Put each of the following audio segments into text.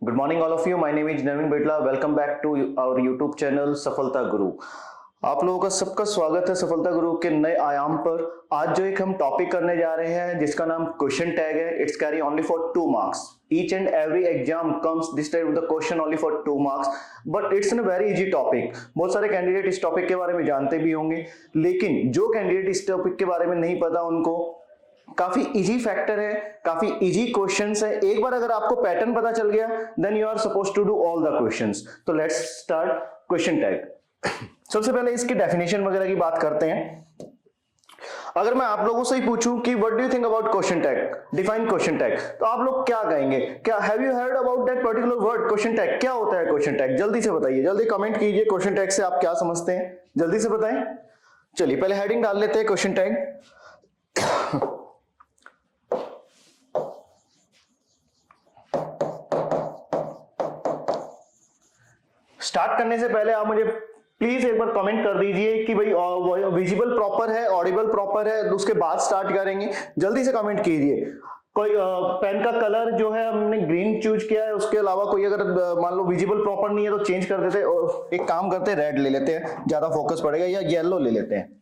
Good morning, all of you. My name is Navin Bitla. Welcome back to our YouTube channel सफलता गुरु। आप लोगों का सबका स्वागत है सफलता गुरु के नए आयाम पर। आज जो एक हम टॉपिक करने जा रहे हैं जिसका नाम क्वेश्चन टैग है। It's carry only for 2 marks. Each and every exam comes this type of the question only for 2 marks, but it's a very easy topic. बहुत सारे कैंडिडेट इस टॉपिक के बारे में जानते भी होंगे, लेकिन जो कैंडिडेट इस टॉपिक के बारे में नहीं पता उनको काफी इजी फैक्टर है, काफी इजी क्वेश्चंस है। एक बार अगर आपको पैटर्न पता चल गया then you are supposed to do all the questions. तो लेट्स स्टार्ट क्वेश्चन टैग। सबसे पहले इसकी डेफिनेशन वगैरह की बात करते हैं। अगर मैं आप लोगों से ही पूछूं कि what do you think about question tag, define question tag, तो आप लोग क्या कहेंगे? क्या have you heard about that particular word question tag? क्या होता है क्वेश्चन टैग? जल्दी से बताइए, जल्दी कमेंट कीजिए। क्वेश्चन टैग से आप क्या समझते हैं, जल्दी से बताएं। चलिए पहले हेडिंग डाल लेते हैं क्वेश्चन टैग। स्टार्ट करने से पहले आप मुझे प्लीज एक बार कमेंट कर दीजिए कि भाई विजिबल प्रॉपर है, ऑडिबल प्रॉपर है, उसके बाद स्टार्ट करेंगे। जल्दी से कमेंट कीजिए। कोई पेन का कलर जो है हमने ग्रीन चूज किया है, उसके अलावा कोई अगर मान लो विजिबल प्रॉपर नहीं है तो चेंज कर देते और एक काम करते हैं रेड ले लेते हैं, ज्यादा फोकस पड़ेगा, या येलो ले लेते हैं।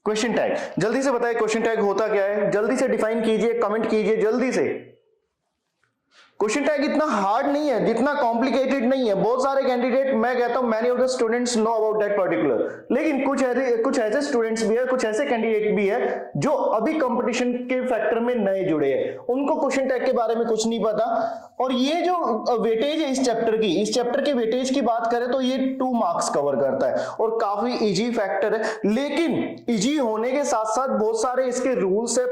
क्वेश्चन टैग जल्दी से बताइए क्वेश्चन टैग होता क्या है, जल्दी से डिफाइन कीजिए, कमेंट कीजिए जल्दी से। क्वेश्चन टैग इतना हार्ड नहीं है, जितना कॉम्प्लिकेटेड नहीं है। बहुत सारे कैंडिडेट, मैं कहता हूं many of the students know about that particular, लेकिन कुछ ऐसे स्टूडेंट्स भी है, कुछ ऐसे कैंडिडेट भी है जो अभी कंपटीशन के फैक्टर में नए जुड़े हैं, उनको क्वेश्चन टैग के बारे में कुछ नहीं पता। और ये जो वेटेज है इस चैप्टर के वेटेज की बात करें तो ये 2 मार्क्स कवर करता है और काफी इजी फैक्टर है। लेकिन इजी होने के साथ साथ बहुत सारे इसके रूल्स है,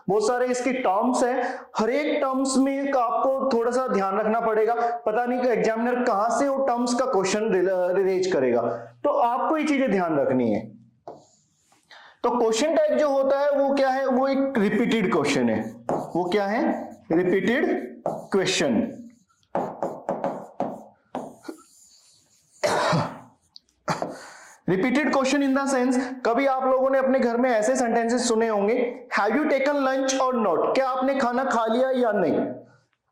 बहुत सारे इसकी टर्म्स है। हर एक टर्म्स में आपको थोड़ा सा ध्यान रखना पड़ेगा। पता नहीं कि एग्जामिनर कहां से वो टर्म्स का क्वेश्चन रेज करेगा, तो आपको ये चीजें ध्यान रखनी है। तो क्वेश्चन टैग जो होता है वो क्या है? वो एक रिपीटेड क्वेश्चन है। वो क्या है? Repeated question. Repeated question in the sense, कभी आप लोगों ने अपने घर में ऐसे सेंटेंसेस सुने होंगे, have you taken lunch or not? क्या आपने खाना खा लिया या नहीं?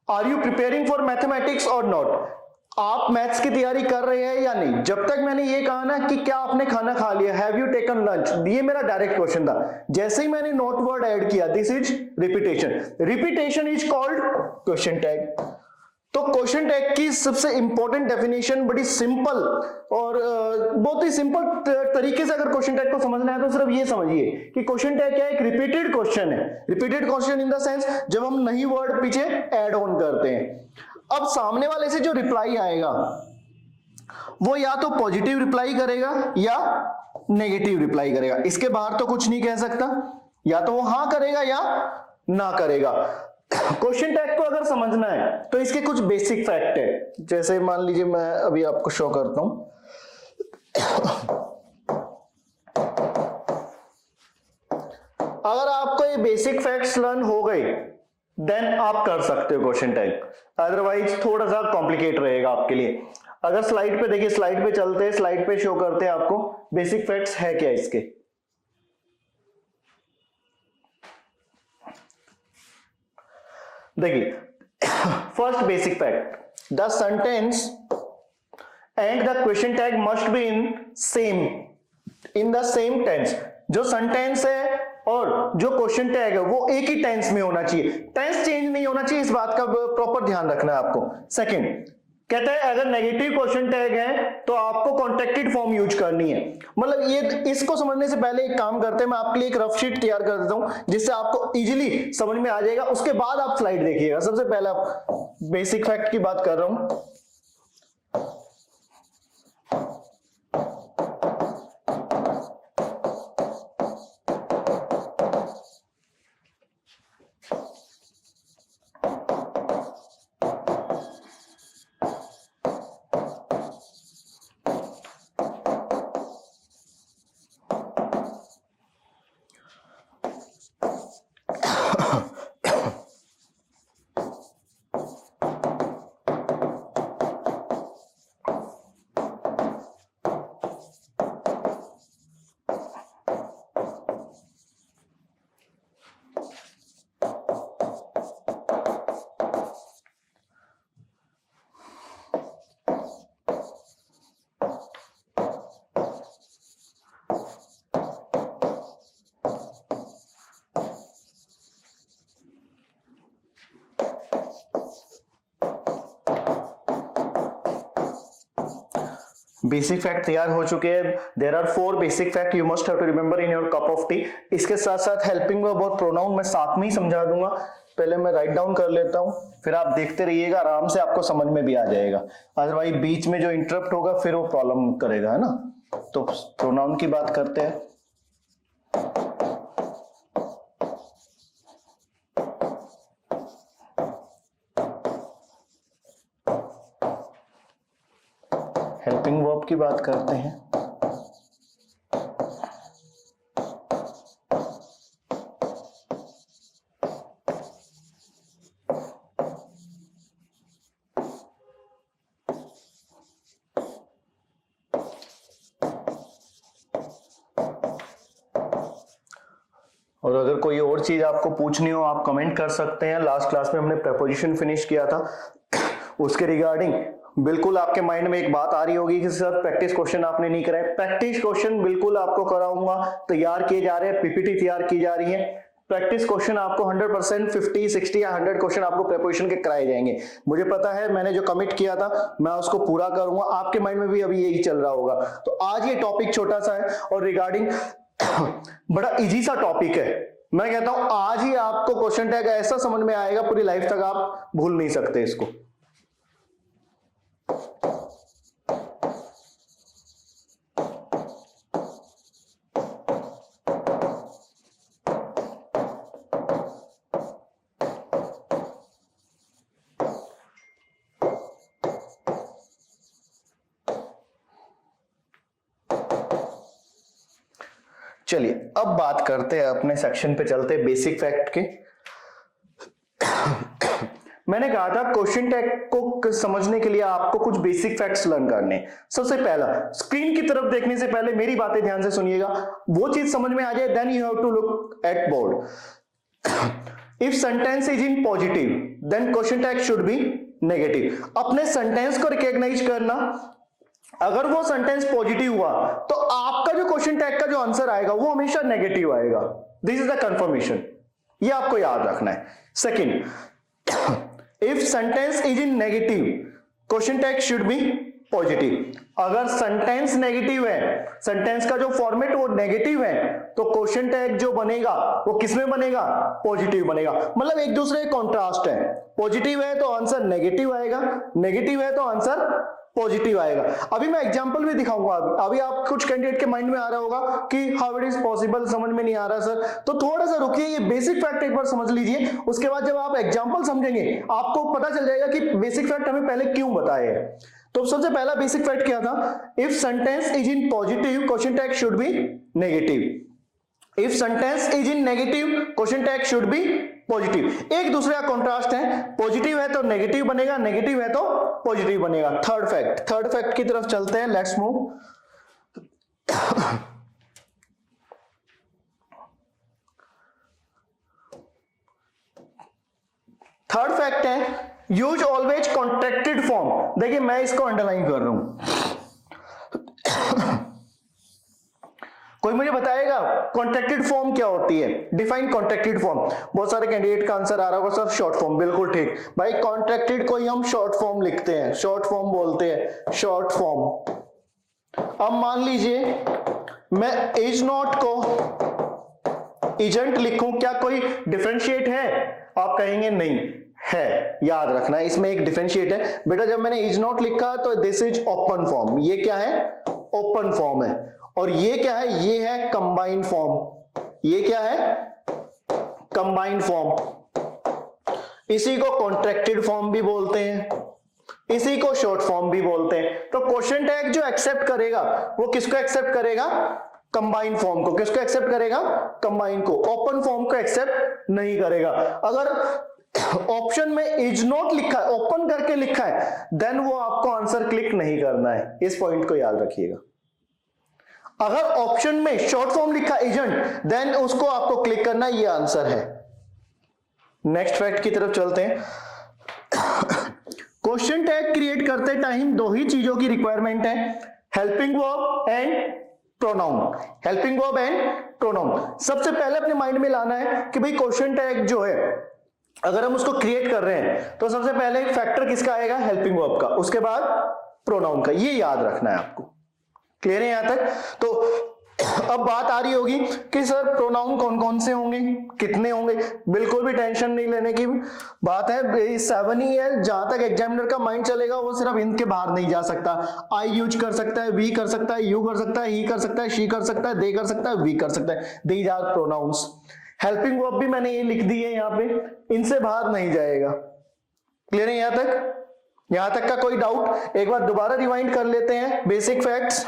Are you preparing for mathematics or not? आप मैथ्स की तैयारी कर रहे हैं या नहीं? जब तक मैंने ये कहा ना कि क्या आपने खाना खा लिया, हैव यू टेकन लंच, ये मेरा डायरेक्ट क्वेश्चन था। जैसे ही मैंने नॉट वर्ड ऐड किया, this is repetition. Repetition is called question tag. तो क्वेश्चन टैग की सबसे इंपॉर्टेंट डेफिनेशन बड़ी सिंपल और बहुत ही सिंपल तरीके से अगर क्वेश्चन टैग को समझना है तो सिर्फ ये समझिए कि क्वेश्चन टैग क्या है? एक रिपीटेड क्वेश्चन है। Repeated question in the sense जब हम नई वर्ड पीछे ऐड ऑन करते हैं। अब सामने वाले से जो रिप्लाई आएगा वो या तो पॉजिटिव रिप्लाई करेगा या नेगेटिव रिप्लाई करेगा। इसके बाहर तो कुछ नहीं कह सकता, या तो वो हाँ करेगा या ना करेगा। क्वेश्चन टैग को अगर समझना है तो इसके कुछ बेसिक फैक्ट है। जैसे मान लीजिए मैं अभी आपको शो करता हूं। अगर आपको ये बेसिक फैक्ट्स लर्न हो गए देन आप कर सकते हो क्वेश्चन टैग, अदरवाइज थोड़ा सा कॉम्प्लिकेट रहेगा आपके लिए। अगर स्लाइड पे देखिए, स्लाइड पे चलते हैं, स्लाइड पे शो करते हैं आपको बेसिक फैक्ट्स है क्या इसके। देखिए first basic fact, the sentence and the question tag must be in the same tense. जो सेंटेंस है और जो क्वेश्चन टैग है वो एक ही टेंस में होना चाहिए, टेंस चेंज नहीं होना चाहिए। इस बात का प्रॉपर ध्यान रखना है आपको। सेकंड कहता है अगर नेगेटिव क्वेश्चन टैग है तो आपको कॉन्ट्रैक्टेड फॉर्म यूज करनी है। मतलब ये, इसको समझने से पहले एक काम करते हैं, मैं आपके लिए एक रफ शीट तैयार कर देता हूं जिससे आपको इजीली समझ में आ जाएगा। उसके बाद आप स्लाइड देखिएगा। सबसे पहले आप बेसिक फैक्ट की बात कर रहा हूं। बेसिक फैक्ट तैयार हो चुके हैं। There are 4 basic fact you must have to remember in your cup of tea. इसके साथ साथ हेल्पिंग वर्ब और प्रोनाउन मैं साथ में ही समझा दूंगा। पहले मैं राइट डाउन कर लेता हूं, फिर आप देखते रहिएगा, आराम से आपको समझ में भी आ जाएगा। अदरवाइज बीच में जो इंटरप्ट होगा फिर वो प्रॉब्लम करेगा, है ना। तो प्रोनाउन की बात करते हैं। हेल्पिंग वर्ब की बात करते हैं। और अगर कोई और चीज आपको पूछनी हो आप कमेंट कर सकते हैं। लास्ट क्लास में हमने प्रीपोजिशन फिनिश किया था, उसके रिगार्डिंग बिल्कुल आपके माइंड में एक बात आ रही होगी कि सर प्रैक्टिस क्वेश्चन आपने नहीं कराए। प्रैक्टिस क्वेश्चन बिल्कुल आपको कराऊंगा, तैयार किए जा रहे हैं, पीपीटी तैयार की जा रही है। प्रैक्टिस क्वेश्चन आपको 100% 50, 60 या 100 क्वेश्चन आपको प्रीपोजिशन के कराए जाएंगे। मुझे पता है, मैंने जो कमिट किया था मैं उसको पूरा करूंगा। आपके माइंड में भी अभी यही चल रहा होगा। तो आज ये टॉपिक छोटा सा है और रिगार्डिंग बड़ा इजी सा टॉपिक है। मैं कहता हूं आज ही आपको क्वेश्चन टैग ऐसा समझ में आएगा, पूरी लाइफ तक आप भूल नहीं सकते इसको। चलिए अब बात करते हैं, अपने सेक्शन पे चलते हैं बेसिक फैक्ट के। मैंने कहा था क्वेश्चन टैग को समझने के लिए आपको कुछ बेसिक फैक्ट्स लर्न करने। सबसे पहला, स्क्रीन की तरफ देखने से पहले मेरी बातें ध्यान से सुनिएगा, वो चीज समझ में आ जाए, then you have to look at board. If sentence is in positive then question tag should be negative. अपने सेंटेंस को रिकॉग्नाइज करना, अगर वो सेंटेंस पॉजिटिव हुआ तो आपका जो क्वेश्चन टैग का जो आंसर आएगा वो हमेशा नेगेटिव आएगा। दिस इज द कंफर्मेशन, ये आपको याद रखना है। Second, if sentence is in negative question tag should B positive. अगर सेंटेंस नेगेटिव है, सेंटेंस का जो फॉर्मेट वो नेगेटिव है, तो क्वेश्चन टैग जो बनेगा वो किसमें बनेगा? पॉजिटिव बनेगा। मतलब एक दूसरे कॉन्ट्रास्ट है, पॉजिटिव है तो आंसर नेगेटिव आएगा, नेगेटिव है तो आंसर पॉजिटिव आएगा। अभी मैं एग्जांपल भी दिखाऊंगा। अभी आप कुछ कैंडिडेट के माइंड में आ रहा होगा कि हाउ इट इज पॉसिबल, समझ में नहीं आ रहा सर, तो थोड़ा सा रुकिए, ये बेसिक फैक्ट एक बार समझ लीजिए। उसके बाद जब आप एग्जांपल समझेंगे आपको पता चल जाएगा कि बेसिक फैक्ट हमें पहले क्यों बताए हैं। तो सबसे पहला बेसिक फैक्ट क्या था? If sentence is in positive question tag should be negative. If sentence is in negative question tag should B positive. एक दूसरे का कॉन्ट्रास्ट है, पॉजिटिव है तो नेगेटिव बनेगा, नेगेटिव है तो पॉजिटिव बनेगा। थर्ड फैक्ट की तरफ चलते हैं, लेट्स मूव। थर्ड फैक्ट है यूज ऑलवेज कॉन्ट्रैक्टेड फॉर्म। देखिए मैं इसको अंडरलाइन कर रहा हूं। कोई मुझे बताएगा कॉन्ट्रैक्टेड फॉर्म क्या होती है? Define contracted form. बहुत सारे कैंडिडेट का आंसर आ रहा होगा सर शॉर्ट फॉर्म। बिल्कुल ठीक भाई, कॉन्ट्रैक्टेड को ही हम शॉर्ट फॉर्म लिखते हैं, शॉर्ट फॉर्म बोलते हैं, शॉर्ट फॉर्म। अब मान लीजिए मैं इज नॉट को इजेंट लिखूं, क्या कोई डिफरेंशिएट है? आप कहेंगे नहीं है, याद रखना है इसमें एक डिफरेंशिएट है बेटा। जब मैंने इज नॉट लिखा तो दिस इज ओपन फॉर्म, ये क्या है? ओपन फॉर्म है। और ये क्या है? ये है कंबाइन फॉर्म। ये क्या है? Combine form. इसी को कॉन्ट्रैक्टेड फॉर्म भी बोलते हैं, इसी को शॉर्ट फॉर्म भी बोलते हैं। तो क्वेश्चन टैग जो एक्सेप्ट करेगा वो किसको एक्सेप्ट करेगा? कंबाइन फॉर्म को। किसको एक्सेप्ट करेगा? कंबाइन को। ओपन फॉर्म को एक्सेप्ट नहीं करेगा। अगर ऑप्शन में इज नॉट लिखा है, ओपन करके लिखा है, देन वो आपको आंसर क्लिक नहीं करना है। इस पॉइंट को याद रखिएगा। अगर ऑप्शन में शॉर्ट फॉर्म लिखा एजेंट, देन उसको आपको क्लिक करना, ये आंसर है। नेक्स्ट फैक्ट की तरफ चलते हैं। क्वेश्चन टैग क्रिएट करते टाइम दो ही चीजों की रिक्वायरमेंट है, helping verb and pronoun. Helping verb and pronoun. सबसे पहले अपने माइंड में लाना है कि भाई क्वेश्चन टैग जो है अगर हम उसको क्रिएट कर रहे हैं तो सबसे पहले फैक्टर किसका आएगा? हेल्पिंग वर्ब का, उसके बाद प्रोनाउन का। ये याद रखना है आपको। क्लियर है यहां तक? तो अब बात आ रही होगी कि सर प्रोनाउन कौन कौन से होंगे, कितने होंगे? बिल्कुल भी टेंशन नहीं लेने की बात है, 7 ही है। जहां तक एग्जामिनर का माइंड चलेगा वो सिर्फ इनके बाहर नहीं जा सकता। आई यूज कर सकता है, वी कर सकता है, यू कर सकता है, ही कर सकता है, शी कर सकता है, दे कर सकता है, वी कर सकता है। These are pronouns. Helping verb भी मैंने ये लिख दी है यहाँ पे, इनसे बाहर नहीं जाएगा। क्लियर है यहां तक? यहां तक का कोई डाउट? एक बार दोबारा रिवाइंड कर लेते हैं बेसिक फैक्ट्स।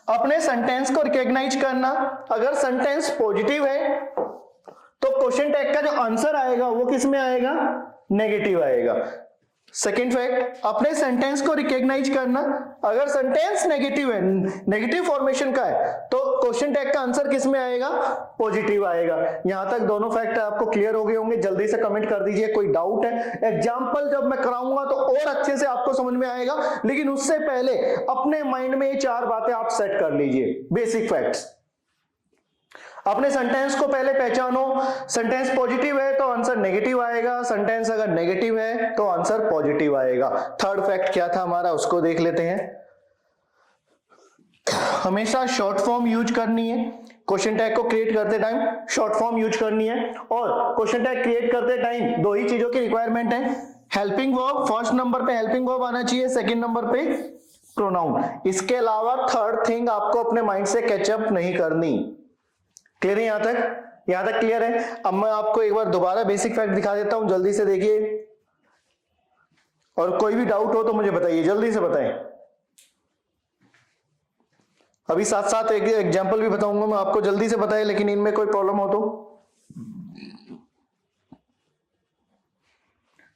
अपने सेंटेंस को रिकॉग्नाइज करना, अगर सेंटेंस पॉजिटिव है तो क्वेश्चन टैग का जो आंसर आएगा वो किस में आएगा? नेगेटिव आएगा। सेकेंड फैक्ट, अपने सेंटेंस को रिकॉग्नाइज करना, अगर सेंटेंस नेगेटिव है, नेगेटिव फॉर्मेशन का है, तो क्वेश्चन टैग का आंसर किस में आएगा? पॉजिटिव आएगा। यहां तक दोनों फैक्ट आपको क्लियर हो गए होंगे। जल्दी से कमेंट कर दीजिए कोई डाउट है। एग्जांपल जब मैं कराऊंगा तो और अच्छे से आपको समझ में आएगा, लेकिन उससे पहले अपने माइंड में ये 4 बातें आप सेट कर लीजिए। बेसिक फैक्ट्स, अपने सेंटेंस को पहले पहचानो। सेंटेंस पॉजिटिव है तो आंसर नेगेटिव आएगा, सेंटेंस अगर नेगेटिव है तो आंसर पॉजिटिव आएगा। थर्ड फैक्ट क्या था हमारा, उसको देख लेते हैं। हमेशा शॉर्ट फॉर्म यूज करनी है। क्वेश्चन टैग को क्रिएट करते टाइम शॉर्ट फॉर्म यूज करनी है, और क्वेश्चन टैग क्रिएट करते टाइम 2 ही चीजों की रिक्वायरमेंट है। हेल्पिंग वर्ब, फर्स्ट नंबर पे हेल्पिंग वर्ब आना चाहिए, सेकंड नंबर पे प्रोनाउन। इसके अलावा थर्ड थिंग आपको अपने माइंड से कैचअप नहीं करनी। क्लियर है यहां तक? यहां तक क्लियर है? अब मैं आपको एक बार दोबारा बेसिक फैक्ट दिखा देता हूं, जल्दी से देखिए, और कोई भी डाउट हो तो मुझे बताइए, जल्दी से बताएं। अभी साथ साथ एक एग्जांपल भी बताऊंगा मैं आपको, जल्दी से बताएं, लेकिन इनमें कोई प्रॉब्लम हो तो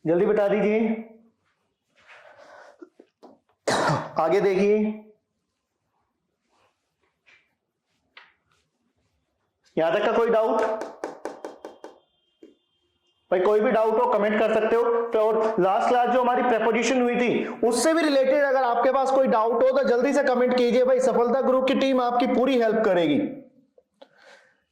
जल्दी बता दीजिए। आगे देखिए, यहां तक का कोई डाउट? भाई कोई भी डाउट हो कमेंट कर सकते हो। तो और लास्ट क्लास जो हमारी प्रेपोजिशन हुई थी उससे भी रिलेटेड अगर आपके पास कोई डाउट हो तो जल्दी से कमेंट कीजिए। भाई सफलता ग्रुप की टीम आपकी पूरी हेल्प करेगी।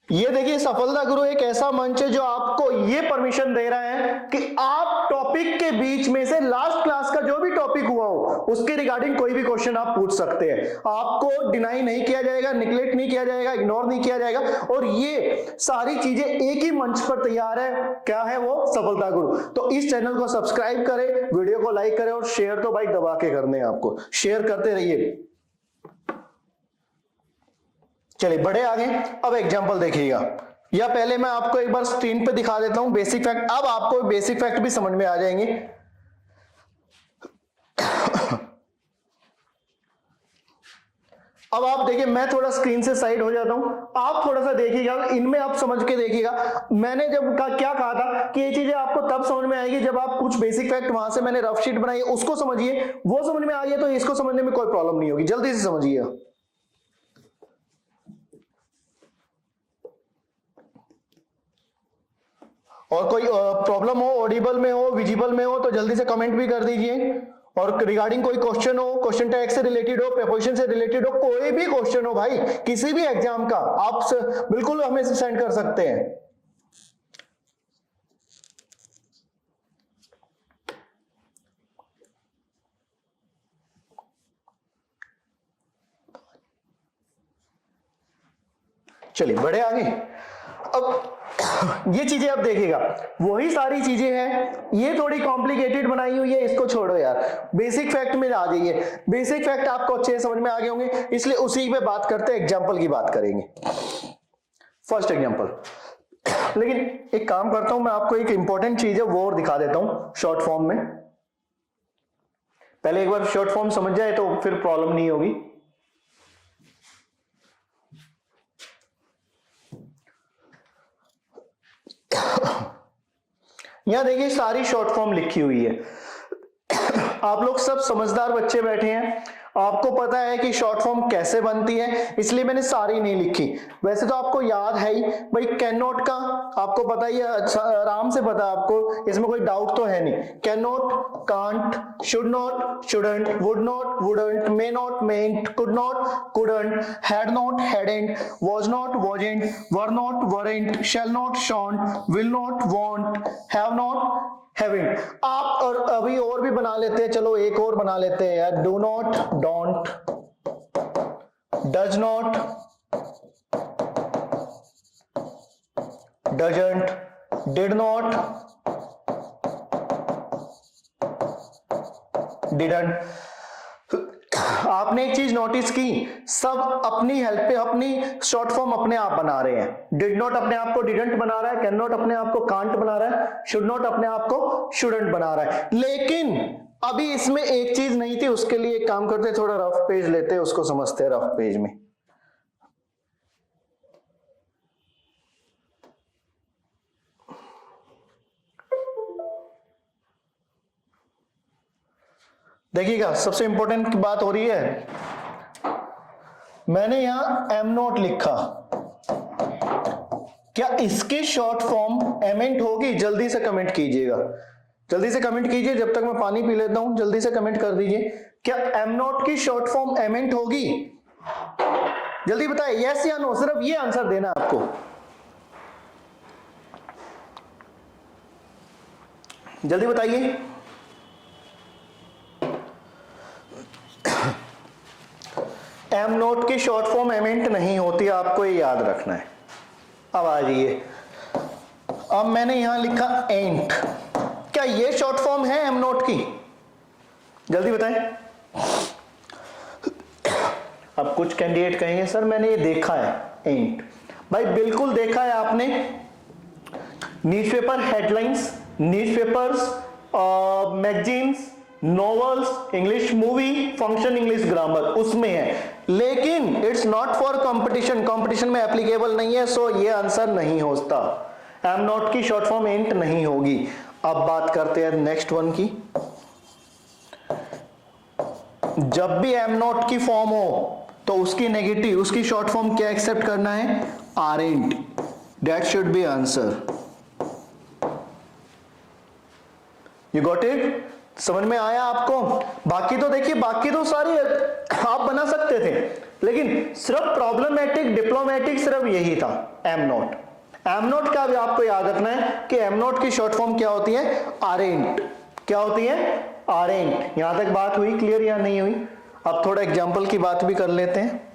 ये देखिए, सफलता गुरु एक ऐसा मंच है जो आपको ये परमिशन दे रहा है कि आप टॉपिक के बीच में से लास्ट क्लास का जो भी टॉपिक हुआ हो उसके रिगार्डिंग कोई भी क्वेश्चन आप पूछ सकते हैं। आपको डिनाई नहीं किया जाएगा, निग्लेक्ट नहीं किया जाएगा, इग्नोर नहीं किया जाएगा, और ये सारी चीजें एक ही मंच पर तैयार है। क्या है वो? सफलता गुरु। तो इस चैनल को सब्सक्राइब करें, वीडियो को लाइक करें, और शेयर तो भाई दबा के करने हैं आपको, शेयर करते रहिए। चलिए बढ़े आगे। अब एग्जांपल देखिएगा, या पहले मैं आपको एक बार स्क्रीन पे दिखा देता हूं बेसिक फैक्ट। अब आपको बेसिक फैक्ट भी समझ में आ जाएंगे। अब आप देखिए, मैं थोड़ा स्क्रीन से साइड हो जाता हूं, आप थोड़ा सा देखिएगा, इनमें आप समझ के देखिएगा। मैंने जब क्या कहा था कि ये चीजें आपको तब समझ में आएगी जब आप कुछ बेसिक फैक्ट वहां से मैंने रफ शीट बनाई उसको समझिए, वो समझ में आ गया तो इसको समझने में कोई प्रॉब्लम नहीं होगी। जल्दी से समझिए। और कोई प्रॉब्लम हो, ऑडिबल में हो, विजिबल में हो तो जल्दी से कमेंट भी कर दीजिए। और रिगार्डिंग कोई क्वेश्चन हो, क्वेश्चन टैग से रिलेटेड हो, प्रीपोजिशन से रिलेटेड हो, कोई भी क्वेश्चन हो भाई किसी भी एग्जाम का, आप बिल्कुल हमें सेंड कर सकते हैं। चलिए बढ़े आगे। अब ये चीजें आप देखिएगा, वही सारी चीजें हैं, ये थोड़ी कॉम्प्लिकेटेड बनाई हुई है, इसको छोड़ो यार, बेसिक फैक्ट में आ जाइए। बेसिक फैक्ट आपको अच्छे से समझ में आ गए होंगे, इसलिए उसी पे बात करते हैं, एग्जांपल की बात करेंगे। First example. लेकिन एक काम करता हूं, मैं आपको एक इंपॉर्टेंट चीज है वो और दिखा देता हूं शॉर्ट फॉर्म में। पहले एक बार शॉर्ट फॉर्म समझ जाए तो फिर प्रॉब्लम नहीं होगी। यहां देखिए सारी शॉर्ट फॉर्म लिखी हुई है। आप लोग सब समझदार बच्चे बैठे हैं, आपको पता है कि शॉर्ट फॉर्म कैसे बनती है, इसलिए मैंने सारी नहीं लिखी। वैसे तो आपको याद है ही भाई, कैन नॉट का आपको पता ही है, आराम से पता है आपको, इसमें कोई डाउट तो है नहीं। Can not, can't, should not, shouldn't, would not, wouldn't, may not, mayn't, could not, couldn't, had not, hadn't, was not, wasn't, were not, weren't, shall not, shan't, will not, won't, have not, having. आप और अभी और भी बना लेते हैं, चलो एक और बना लेते हैं यार, do not, don't, does not, doesn't, did not, didn't. आपने एक चीज नोटिस की, सब अपनी हेल्प पे अपनी शॉर्ट फॉर्म अपने आप बना रहे हैं। डिड नॉट अपने आप को डिडंट बना रहा है, कैन नॉट अपने आप को कांट बना रहा है, शुड नॉट अपने आप को शुडंट बना रहा है। लेकिन अभी इसमें एक चीज नहीं थी, उसके लिए एक काम करते, थोड़ा रफ पेज लेते हैं, उसको समझते हैं रफ पेज में। देखिएगा, सबसे इंपॉर्टेंट बात हो रही है, मैंने यहां एम नॉट लिखा, क्या इसकी शॉर्ट फॉर्म एमेंट होगी? जल्दी से कमेंट कीजिएगा, जल्दी से कमेंट कीजिए, जब तक मैं पानी पी लेता हूं, जल्दी से कमेंट कर दीजिए, क्या एम नॉट की शॉर्ट फॉर्म एमेंट होगी? जल्दी बताइए, यस या नो, सिर्फ ये आंसर देना है आपको, जल्दी बताइए। एम नोट की शॉर्ट फॉर्म एमेंट नहीं होती, आपको ये याद रखना है। अब आ जाइए, अब मैंने यहां लिखा एंट, क्या ये शॉर्ट फॉर्म है एम नोट की? जल्दी बताएं। अब कुछ कैंडिडेट कहेंगे सर मैंने ये देखा है एंट, भाई बिल्कुल देखा है आपने। Newspaper headlines, newspapers, magazines, novels, English movie, function English grammar, उसमें है, लेकिन it's not for competition, competition में एप्लीकेबल नहीं है, सो ये आंसर नहीं होता, एम नॉट की शॉर्ट फॉर्म एंट नहीं होगी। अब बात करते हैं नेक्स्ट वन की। जब भी एम नॉट की फॉर्म हो तो उसकी नेगेटिव, उसकी शॉर्ट फॉर्म क्या एक्सेप्ट करना है? Aren't, that should be answer. You got it? समझ में आया आपको? बाकी तो देखिए, बाकी तो सारी आप बना सकते थे, लेकिन सिर्फ प्रॉब्लमेटिक डिप्लोमेटिक सिर्फ यही था एम नॉट। एम नॉट का भी आपको याद रखना है कि एम नॉट की शॉर्ट फॉर्म क्या होती है? आरेंट। क्या होती है? आरेंट। यहां तक बात हुई क्लियर या नहीं हुई? अब थोड़ा एग्जाम्पल की बात भी कर लेते हैं।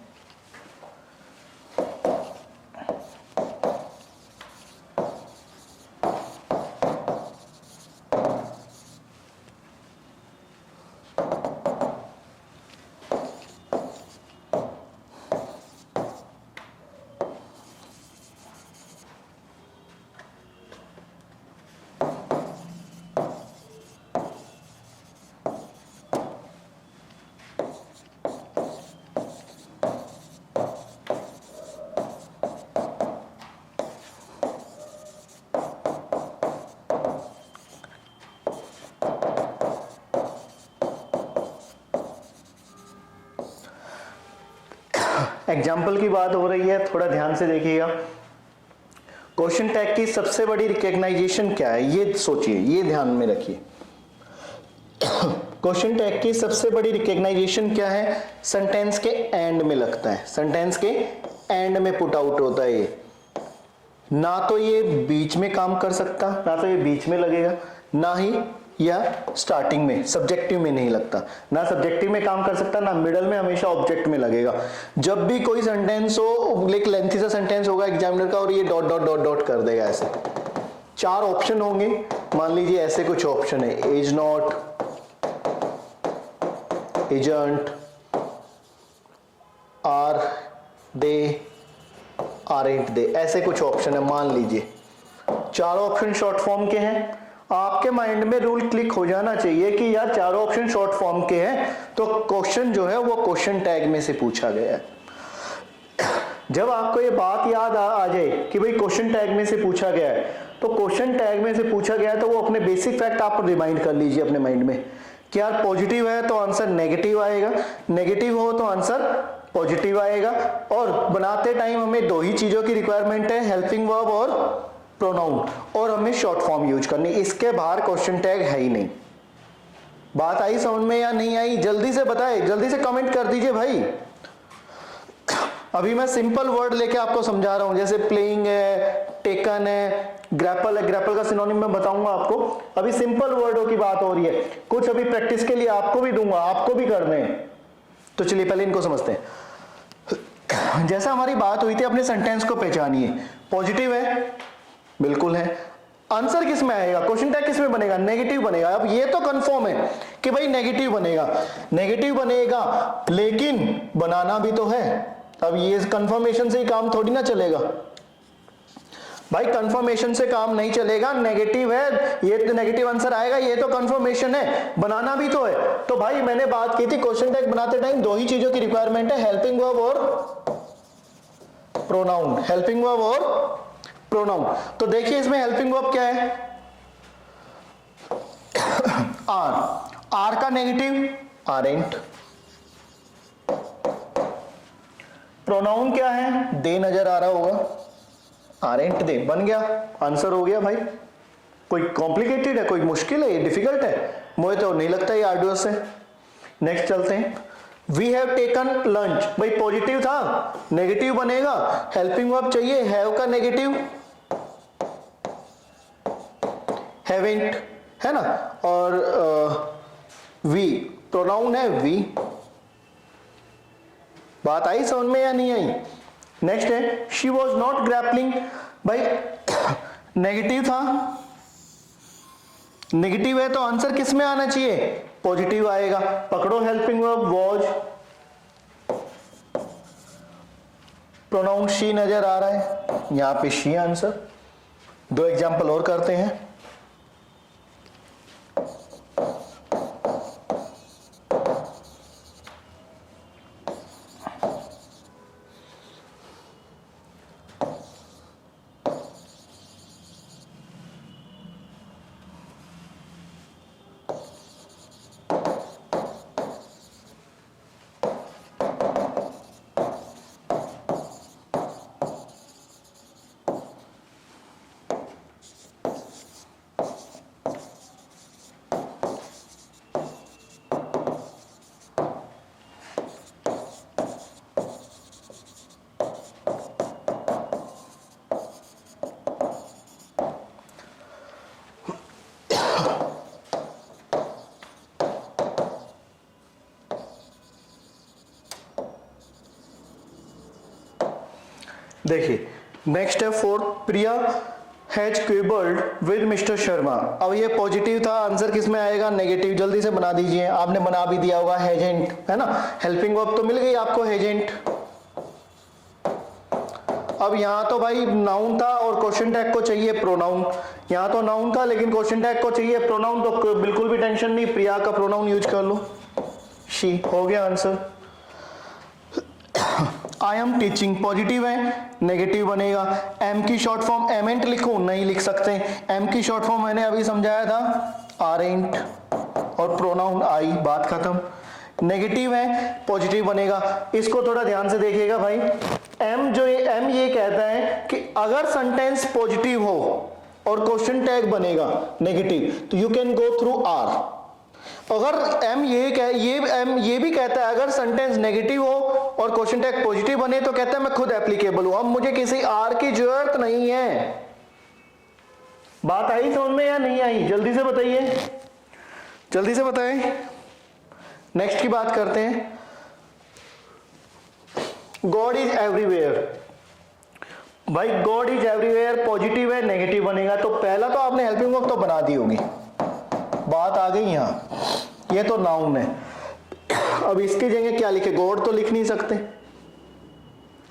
एग्जाम्पल की बात हो रही है, थोड़ा ध्यान से देखिएगा। क्वेश्चन टैग की सबसे बड़ी रिकॉग्नाइजेशन क्या है, ये सोचिए, ये ध्यान में रखिए। क्वेश्चन टैग की सबसे बड़ी रिकॉग्नाइजेशन क्या है? सेंटेंस के एंड में लगता है, सेंटेंस के एंड में पुट आउट होता है ये। ना तो ये बीच में काम कर सकता, ना तो ये बीच में लगेगा, ना ही या स्टार्टिंग में सब्जेक्टिव में नहीं लगता, ना सब्जेक्टिव में काम कर सकता, ना मिडल में, हमेशा ऑब्जेक्ट में लगेगा। जब भी कोई सेंटेंस हो, एक लेंथी सा सेंटेंस होगा एग्जामिनर का, और ये डॉट डॉट डॉट डॉट कर देगा, ऐसे 4 ऑप्शन होंगे, मान लीजिए ऐसे कुछ ऑप्शन है, is not, isn't, are they, aren't they, ऐसे कुछ ऑप्शन है मान लीजिए। 4 ऑप्शन शॉर्ट फॉर्म के हैं। आपके माइंड में रूल क्लिक हो जाना चाहिए कि यार 4 ऑप्शन शॉर्ट फॉर्म के हैं, तो क्वेश्चन जो है वो क्वेश्चन टैग में से पूछा गया है। जब आपको ये बात याद आ जाए कि भाई क्वेश्चन टैग में से पूछा गया है, तो क्वेश्चन टैग में से पूछा गया है, तो वो अपने बेसिक फैक्ट आप रिमाइंड कर लीजिए अपने माइंड में कि यार पॉजिटिव है तो आंसर नेगेटिव आएगा, नेगेटिव हो तो आंसर पॉजिटिव आएगा। और बनाते टाइम हमें 2 ही चीजों की रिक्वायरमेंट है, हेल्पिंग वर्ब और प्रोनाउन, और हमें शॉर्ट फॉर्म यूज करनी, इसके बाहर क्वेश्चन टैग है ही नहीं। बात आई समझ में या नहीं आई? जल्दी से बताए, जल्दी से कमेंट कर दीजिए भाई। अभी मैं सिंपल वर्ड लेके आपको समझा रहा हूं, जैसे प्लेइंग है, टेकन है, ग्रैपल है। ग्रैपल का सिनोनिम मैं बताऊंगा आपको। अभी सिंपल वर्डों की बात हो रही है, कुछ अभी प्रैक्टिस के लिए आपको भी दूंगा, आपको भी करने हैं। तो चलिए पहले इनको समझते हैं। जैसा हमारी बात हुई थी, अपने सेंटेंस को पहचानिए। पॉजिटिव है, बिल्कुल है। आंसर किस में आएगा, क्वेश्चन टैग किस में बनेगा, नेगेटिव बनेगा। अब ये तो कंफर्म है कि भाई नेगेटिव बनेगा, नेगेटिव बनेगा, लेकिन बनाना भी तो है। अब ये कंफर्मेशन से ही काम थोड़ी ना चलेगा भाई, कंफर्मेशन से काम नहीं चलेगा। नेगेटिव है, ये तो नेगेटिव आंसर आएगा, ये तो कंफर्मेशन है, बनाना भी तो है। तो भाई मैंने बात की थी क्वेश्चन टैग बनाते टाइम दो ही चीजों की रिक्वायरमेंट है, हेल्पिंग वर्ब और प्रोनाउन। हेल्पिंग वर्ब और प्रोनाउन। तो देखिए इसमें हेल्पिंग वर्ब क्या है, आर। आर का नेगेटिव आरेंट। प्रोनाउन क्या है, दे नजर आ रहा होगा, आरेंट दे। बन गया, आंसर हो गया भाई। कोई कॉम्प्लिकेटेड है, कोई मुश्किल है, ये डिफिकल्ट है, मुझे तो नहीं लगता ये आर्डुअस है। नेक्स्ट चलते हैं। We have taken lunch. भाई पॉजिटिव था, नेगेटिव बनेगा, हेल्पिंग वर्ब चाहिए, हैव का नेगेटिव हैवेंट है ना, और वी प्रोनाउन है वी। बात आई समझ में या नहीं आई? नेक्स्ट है शी वॉज नॉट ग्रैपलिंग। भाई नेगेटिव था, नेगेटिव है तो आंसर किस में आना चाहिए, पॉजिटिव आएगा। पकड़ो helping verb was, pronoun she नजर आ रहा है, यहां पे शी आंसर। दो एग्जांपल और करते हैं। देखिए नेक्स्ट है four, Priya has quibbled with mister Sharma. अब ये पॉजिटिव था, आंसर किस में आएगा, नेगेटिव। जल्दी से बना दीजिए, आपने बना भी दिया होगा, हैजेंट है ना। हेल्पिंग वर्ब तो मिल गई आपको, हैजेंट। अब यहां तो भाई नाउन था और क्वेश्चन टैग को चाहिए प्रोनाउन। यहां तो नाउन था लेकिन क्वेश्चन टैग को चाहिए प्रोनाउन, तो बिल्कुल भी टेंशन नहीं, प्रिया का प्रोनाउन यूज कर लो, शी। हो गया answer. I am teaching, positive है, नेगेटिव बनेगा। एम की शॉर्ट फॉर्म एमेंट लिखूं, नहीं लिख सकते। एम की शॉर्ट फॉर्म मैंने अभी समझाया था, आरेंट, और प्रोनाउन आई, बात खत्म। नेगेटिव है, पॉजिटिव बनेगा। इसको थोड़ा ध्यान से देखिएगा भाई। एम ये कहता है कि अगर सेंटेंस पॉजिटिव हो और क्वेश्चन टैग बनेगा नेगेटिव, तो you can go through are. अगर एम ये भी कहता है अगर सेंटेंस नेगेटिव हो और क्वेश्चन टैग पॉजिटिव बने, तो कहता है मैं खुद एप्लीकेबल हूं, अब मुझे किसी आर की जरूरत नहीं है। बात आई समझ में या नहीं आई, जल्दी से बताइए, जल्दी से बताएं। नेक्स्ट की बात करते हैं। God is everywhere. भाई गॉड इज एवरीवेयर पॉजिटिव है, नेगेटिव बनेगा। तो पहला तो आपने हेल्पिंग वर्ब तो बना दी होगी, बात आ गई यहां। ये तो नाउन है, अब इसकी जगह क्या लिखे, गॉड तो लिख नहीं सकते।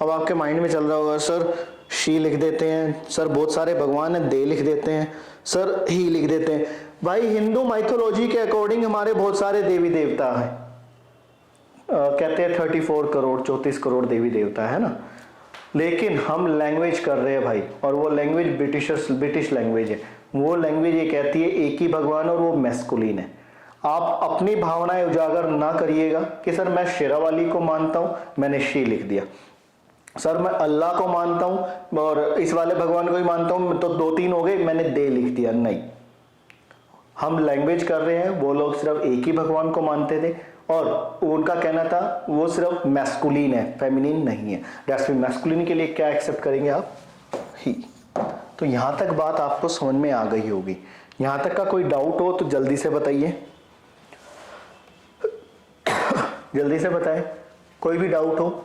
अब आपके माइंड में चल रहा होगा सर शी लिख देते हैं, सर बहुत सारे भगवान है, दे लिख देते हैं, सर ही लिख देते हैं। भाई हिंदू माइथोलॉजी के अकॉर्डिंग हमारे बहुत सारे देवी देवता हैं, कहते हैं 34 करोड़ 34 करोड़ देवी देवता है ना। लेकिन हम लैंग्वेज कर रहे हैं भाई, और वो लैंग्वेज ब्रिटिश लैंग्वेज है। वो लैंग्वेज ये कहती है एक ही भगवान और वो मैस्कुलिन है। आप अपनी भावनाएं उजागर ना करिएगा कि सर मैं शेरावाली को मानता हूं, मैंने शी लिख दिया। सर मैं अल्लाह को मानता हूं और इस वाले भगवान को ही मानता हूं, तो 2-3 हो गए, मैंने दे लिख दिया। नहीं, हम लैंग्वेज कर रहे हैं। वो लोग सिर्फ एक ही भगवान को मानते थे और उनका कहना था वो सिर्फ मैस्कुलिन है, फेमिनिन नहीं है। दैट्स मीन मैस्कुलिन के लिए क्या एक्सेप्ट करेंगे आप? ही। तो यहां तक बात आपको समझ में आ गई होगी। यहां तक का कोई डाउट हो तो जल्दी से बताइए, जल्दी से बताएं, कोई भी डाउट हो।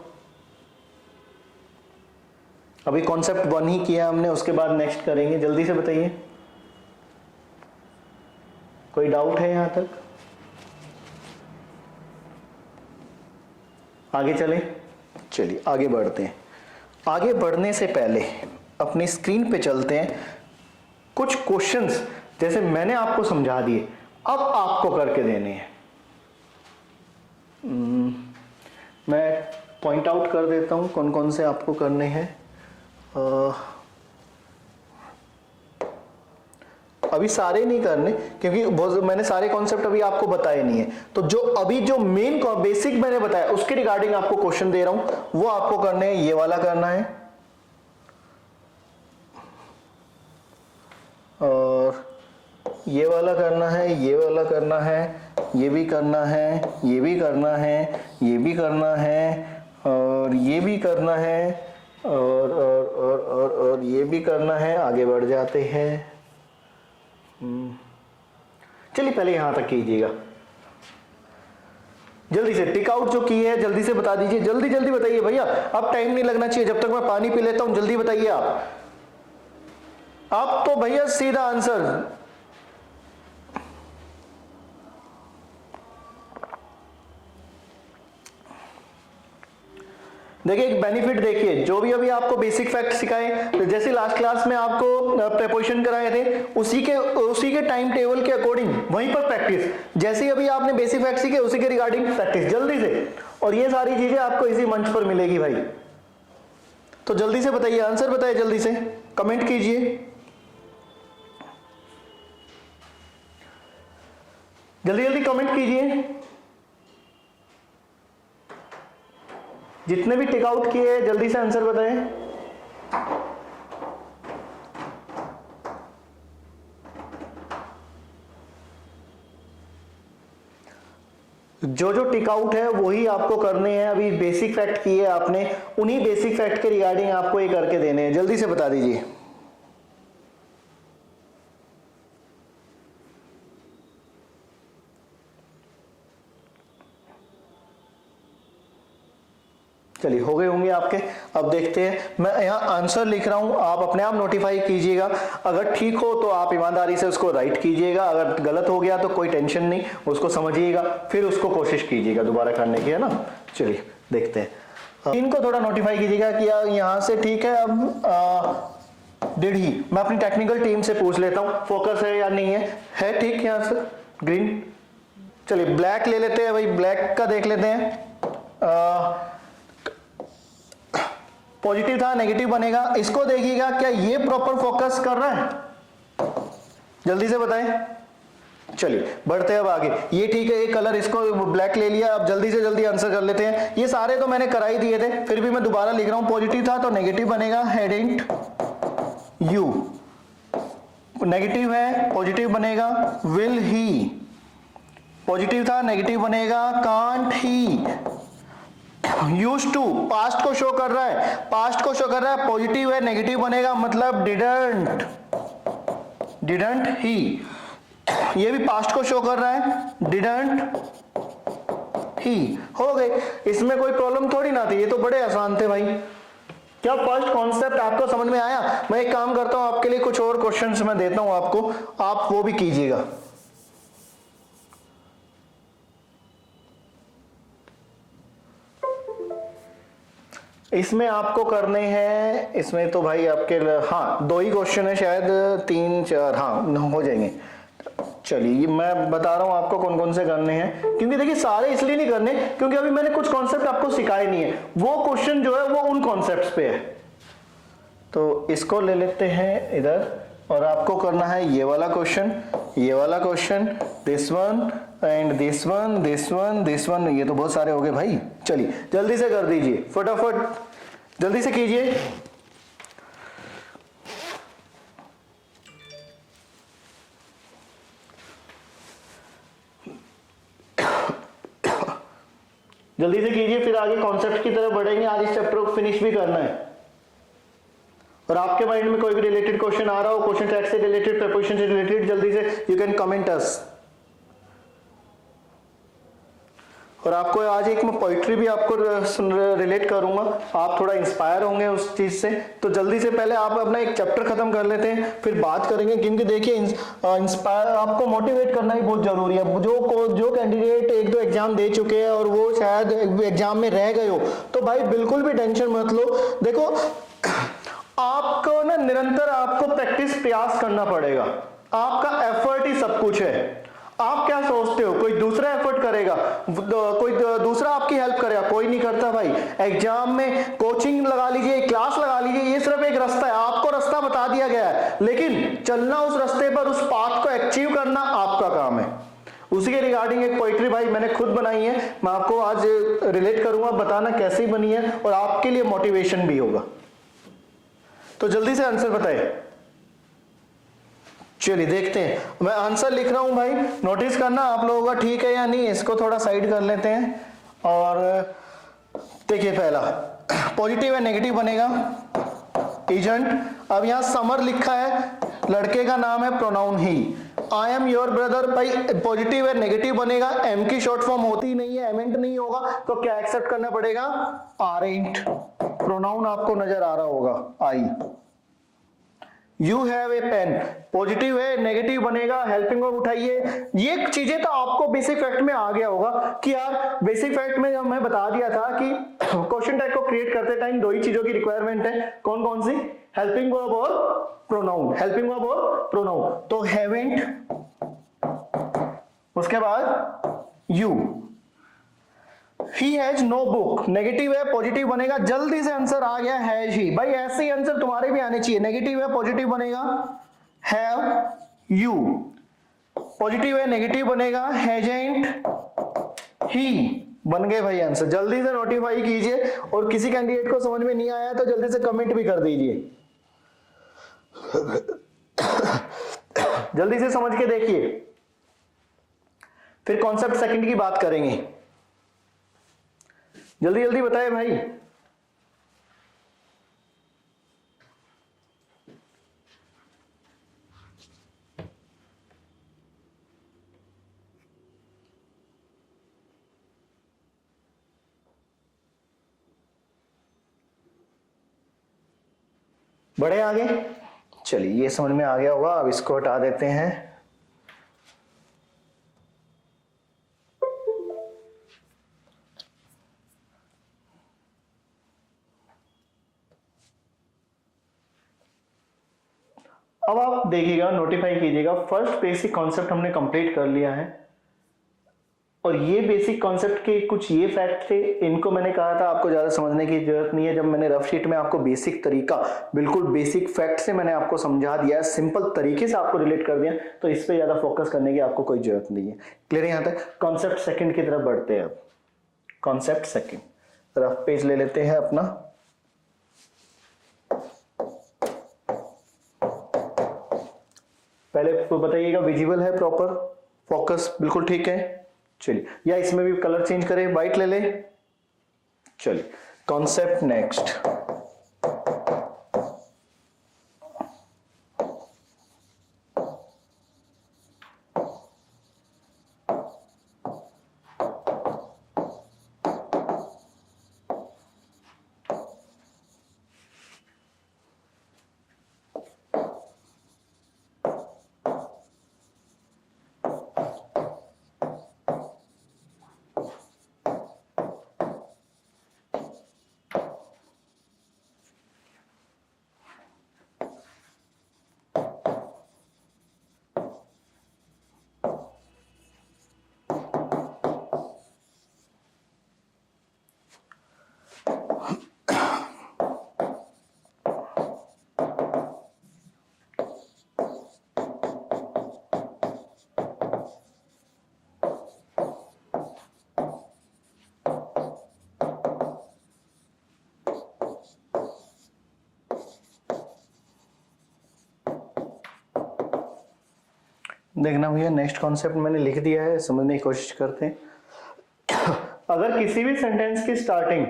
अभी कॉन्सेप्ट 1 ही किया हमने, उसके बाद नेक्स्ट करेंगे, जल्दी से बताइए। कोई डाउट है यहां तक? आगे चलें? चलिए आगे बढ़ते हैं। आगे बढ़ने से पहले अपनी स्क्रीन पे चलते हैं। कुछ क्वेश्चंस जैसे मैंने आपको समझा दिए, अब आपको करके देने हैं। मैं पॉइंट आउट कर देता हूं कौन कौन से आपको करने हैं। अभी सारे नहीं करने क्योंकि मैंने सारे कॉन्सेप्ट अभी आपको बताए नहीं है। तो जो मेन बेसिक मैंने बताया उसके रिगार्डिंग आपको क्वेश्चन दे रहा हूं, वो आपको करने हैं। ये वाला करना है और ये वाला करना है, ये वाला करना है, ये भी करना है, ये भी करना है, ये भी करना है, और ये भी करना है, और ये भी करना है। आगे बढ़ जाते हैं। चलिए पहले यहां तक कीजिएगा। जल्दी से टिक आउट जो की है जल्दी से बता दीजिए, जल्दी जल्दी बताइए भैया, अब टाइम नहीं लगना चाहिए। जब तक मैं पानी पी लेता हूं जल्दी बताइए आप तो भैया सीधा आंसर। देखिए एक बेनिफिट देखिए, जो भी अभी आपको बेसिक फैक्ट सिखाए, तो जैसे लास्ट क्लास में आपको प्रेपोजिशन कराए थे उसी के टाइम टेबल के अकॉर्डिंग वहीं पर प्रैक्टिस। जैसे ही अभी आपने बेसिक फैक्ट सीखे उसी के रिगार्डिंग प्रैक्टिस जल्दी से, और ये सारी चीजें आपको इसी मंच पर मिलेगी भाई। तो जल्दी से बताइए, आंसर बताइए, जल्दी से कमेंट कीजिए, जल्दी जल्दी कमेंट कीजिए। जितने भी टिक आउट किए जल्दी से आंसर बताएं। जो टिक आउट है वही आपको करने हैं। अभी बेसिक फैक्ट किए आपने, उन्हीं बेसिक फैक्ट के रिगार्डिंग आपको ये करके देने हैं। जल्दी से बता दीजिए। चलिए हो गए होंगे आपके। अब देखते हैं, मैं यहाँ आंसर लिख रहा हूं, आप अपने आप नोटिफाई कीजिएगा। अगर ठीक हो तो आप ईमानदारी से उसको राइट कीजिएगा, अगर गलत हो गया तो कोई टेंशन नहीं, उसको समझिएगा, फिर उसको कोशिश कीजिएगा दोबारा करने की, है ना। चलिए देखते हैं। इनको थोड़ा नोटिफाई कीजिएगा कि यहाँ से ठीक है। अब डिड ही, मैं अपनी टेक्निकल टीम से पूछ लेता हूँ फोकस है या नहीं है ठीक यहाँ से ग्रीन। चलिए ब्लैक ले लेते हैं भाई, ब्लैक का देख लेते हैं। पॉजिटिव था, नेगेटिव बनेगा। इसको देखिएगा क्या ये प्रॉपर फोकस कर रहा है, जल्दी से बताएं। चलिए बढ़ते हैं अब आगे। ये ठीक है, ये कलर इसको ब्लैक ले लिया। अब जल्दी से जल्दी आंसर कर लेते हैं। ये सारे तो मैंने करा ही दिए थे, फिर भी मैं दोबारा लिख रहा हूं। पॉजिटिव था तो नेगेटिव बनेगा हेडिंट यू, नेगेटिव है पॉजिटिव बनेगा विल ही, पॉजिटिव था नेगेटिव बनेगा can't he, used to past को शो कर रहा है, पास्ट को शो कर रहा है, पॉजिटिव है नेगेटिव बनेगा मतलब डिडंट, डिडंट ही, ये भी पास्ट को शो कर रहा है डिडंट ही। हो गए, इसमें कोई प्रॉब्लम थोड़ी ना थी, ये तो बड़े आसान थे भाई। क्या फर्स्ट कॉन्सेप्ट आपको समझ में आया? मैं एक काम करता हूं, आपके लिए कुछ और क्वेश्चंस मैं देता हूं आपको, आप वो भी कीजिएगा। इसमें आपको करने हैं, इसमें तो भाई आपके हाँ 2 ही क्वेश्चन है शायद, 3 4 हाँ हो जाएंगे। चलिए मैं बता रहा हूं आपको कौन कौन से करने हैं, क्योंकि देखिए सारे इसलिए नहीं करने क्योंकि अभी मैंने कुछ कॉन्सेप्ट आपको सिखाए नहीं है, वो क्वेश्चन जो है वो उन कॉन्सेप्ट्स पे है। तो इसको ले लेते हैं इधर, और आपको करना है ये वाला क्वेश्चन, ये वाला question, this one and this one, this one, this one. ये तो बहुत सारे हो गए भाई। चलिए जल्दी से कर दीजिए, फटाफट जल्दी से कीजिए। जल्दी से कीजिए, फिर आगे कॉन्सेप्ट की तरफ बढ़ेंगे। आज इस चैप्टर को फिनिश भी करना है। और आपके माइंड में कोई भी रिलेटेड क्वेश्चन आ रहा हो, क्वेश्चन टैग से रिलेटेड, प्रीपोजिशन से रिलेटेड, जल्दी से यू कैन कमेंट अस। और आपको आज एक मैं पोइट्री भी आपको रिलेट करूंगा, आप थोड़ा इंस्पायर होंगे उस चीज से। तो जल्दी से पहले आप अपना एक चैप्टर खत्म कर लेते हैं, फिर बात करेंगे। क्योंकि देखिए इंस्पायर आपको मोटिवेट करना ही बहुत जरूरी है। जो कैंडिडेट एक दो एग्जाम दे चुके हैं और वो शायद एग्जाम में रह गए हो, तो भाई बिल्कुल भी टेंशन मत लो। देखो आपको ना निरंतर आपको प्रयास करना पड़ेगा। आपका एफर्ट ही सब कुछ है। आप क्या सोचते हो कोई दूसरा एफर्ट करेगा, कोई दूसरा आपकी हेल्प करेगा? कोई नहीं करता भाई। एग्जाम में कोचिंग लगा लीजिए, क्लास लगा लीजिए, ये सिर्फ एक रास्ता है, आपको रास्ता बता दिया गया है, लेकिन चलना उस रास्ते पर, उस पाथ को अचीव करना आपका काम है। उसी के रिगार्डिंग एक पोइट्री भाई मैंने खुद बनाई है, मैं आपको आज रिलेट करूंगा, बताना कैसी बनी है और आपके लिए मोटिवेशन भी होगा। तो जल्दी से आंसर बताइए। चलिए देखते हैं, मैं आंसर लिख रहा हूं भाई, नोटिस करना आप लोगों का ठीक है या नहीं। इसको थोड़ा साइड कर लेते हैं। और देखिए पहला पॉजिटिव है नेगेटिव बनेगा एजेंट। अब यहां समर लिखा है, लड़के का नाम है, pronoun he. I am your brother, भाई पॉजिटिव है नेगेटिव बनेगा, एम की शॉर्ट फॉर्म होती नहीं है, एमेंट नहीं होगा, तो क्या एक्सेप्ट करना पड़ेगा? आरेंट। प्रोनाउन आपको नजर आ रहा होगा I. You have a pen, positive है नेगेटिव बनेगा, हेल्पिंग वर्ब उठाइए। ये चीजें तो आपको बेसिक फैक्ट में आ गया होगा कि यार बेसिक फैक्ट में जब मैं बता दिया था कि क्वेश्चन टैग को क्रिएट करते टाइम दो ही चीजों की रिक्वायरमेंट है। कौन कौन सी? हेल्पिंग वर्ब और प्रोनाउन। हेल्पिंग वर्ब और प्रोनाउन। तो हैवेंट, उसके बाद you. He has no book, negative है पॉजिटिव बनेगा, जल्दी से आंसर आ गया हैज ही। भाई ऐसे ही आंसर तुम्हारे भी आने चाहिए। नेगेटिव है पॉजिटिव बनेगा हैव यू, पॉजिटिव है नेगेटिव बनेगा हैजेंट ही। बन गए भाई आंसर। जल्दी से नोटिफाई कीजिए, और किसी कैंडिडेट को समझ में नहीं आया तो जल्दी से कमेंट भी कर दीजिए। जल्दी से समझ के देखिए, फिर कॉन्सेप्ट सेकंड की बात करेंगे। जल्दी जल्दी बताए भाई। बढ़े आगे। चलिए ये समझ में आ गया होगा, अब इसको हटा देते हैं। अब आप देखिएगा, नोटिफाई कीजिएगा, फर्स्ट बेसिक कॉन्सेप्ट हमने कंप्लीट कर लिया है। और ये बेसिक कॉन्सेप्ट के कुछ ये फैक्ट थे, इनको मैंने कहा था आपको ज्यादा समझने की जरूरत नहीं है। जब मैंने रफ शीट में आपको बेसिक तरीका, बिल्कुल बेसिक फैक्ट से मैंने आपको समझा दिया, सिंपल तरीके से आपको रिलेट कर दिया, तो इस पे ज्यादा फोकस करने की आपको कोई जरूरत नहीं है। क्लियर है? यहां तक कॉन्सेप्ट सेकंड की तरफ बढ़ते हैं। अब कॉन्सेप्ट सेकंड, रफ पेज ले लेते हैं अपना। पहले तो बताइएगा विजिबल है, प्रॉपर फोकस बिल्कुल ठीक है? चलिए, या इसमें भी कलर चेंज करें, व्हाइट ले ले। चलिए कॉन्सेप्ट नेक्स्ट। देखना भैया, नेक्स्ट कॉन्सेप्ट मैंने लिख दिया है, समझने की कोशिश करते हैं। अगर किसी भी सेंटेंस की स्टार्टिंग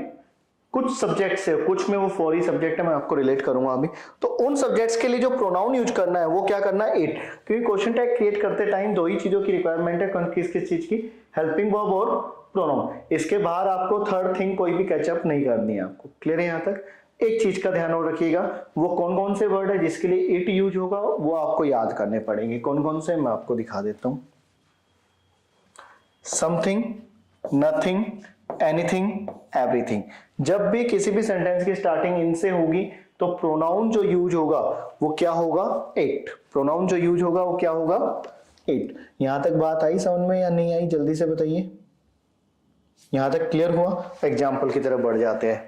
कुछ सब्जेक्ट से, कुछ में वो 4 ही सब्जेक्ट है, मैं आपको रिलेट करूंगा अभी, तो उन सब्जेक्ट्स के लिए जो प्रोनाउन यूज करना है वो क्या करना है, इट। क्योंकि क्वेश्चन टैग क्रिएट करते टाइम 2 ही चीजों की रिक्वायरमेंट है, किस किस चीज की, हेल्पिंग वर्ब और प्रोनाउन। इसके बाहर आपको थर्ड थिंग कोई भी कैचअप नहीं करनी है आपको। क्लियर है यहाँ तक? एक चीज का ध्यान रखिएगा, वो कौन कौन से वर्ड है जिसके लिए इट यूज होगा वो आपको याद करने पड़ेंगे। कौन कौन से मैं आपको दिखा देता हूं। Something, nothing, anything, everything. जब भी किसी भी सेंटेंस की स्टार्टिंग इनसे होगी तो प्रोनाउन जो यूज होगा वो क्या होगा, इट। प्रोनाउन जो यूज होगा वो क्या होगा, इट। यहां तक बात आई समझ में या नहीं आई, जल्दी से बताइए। यहां तक क्लियर हुआ? एग्जाम्पल की तरफ बढ़ जाते हैं।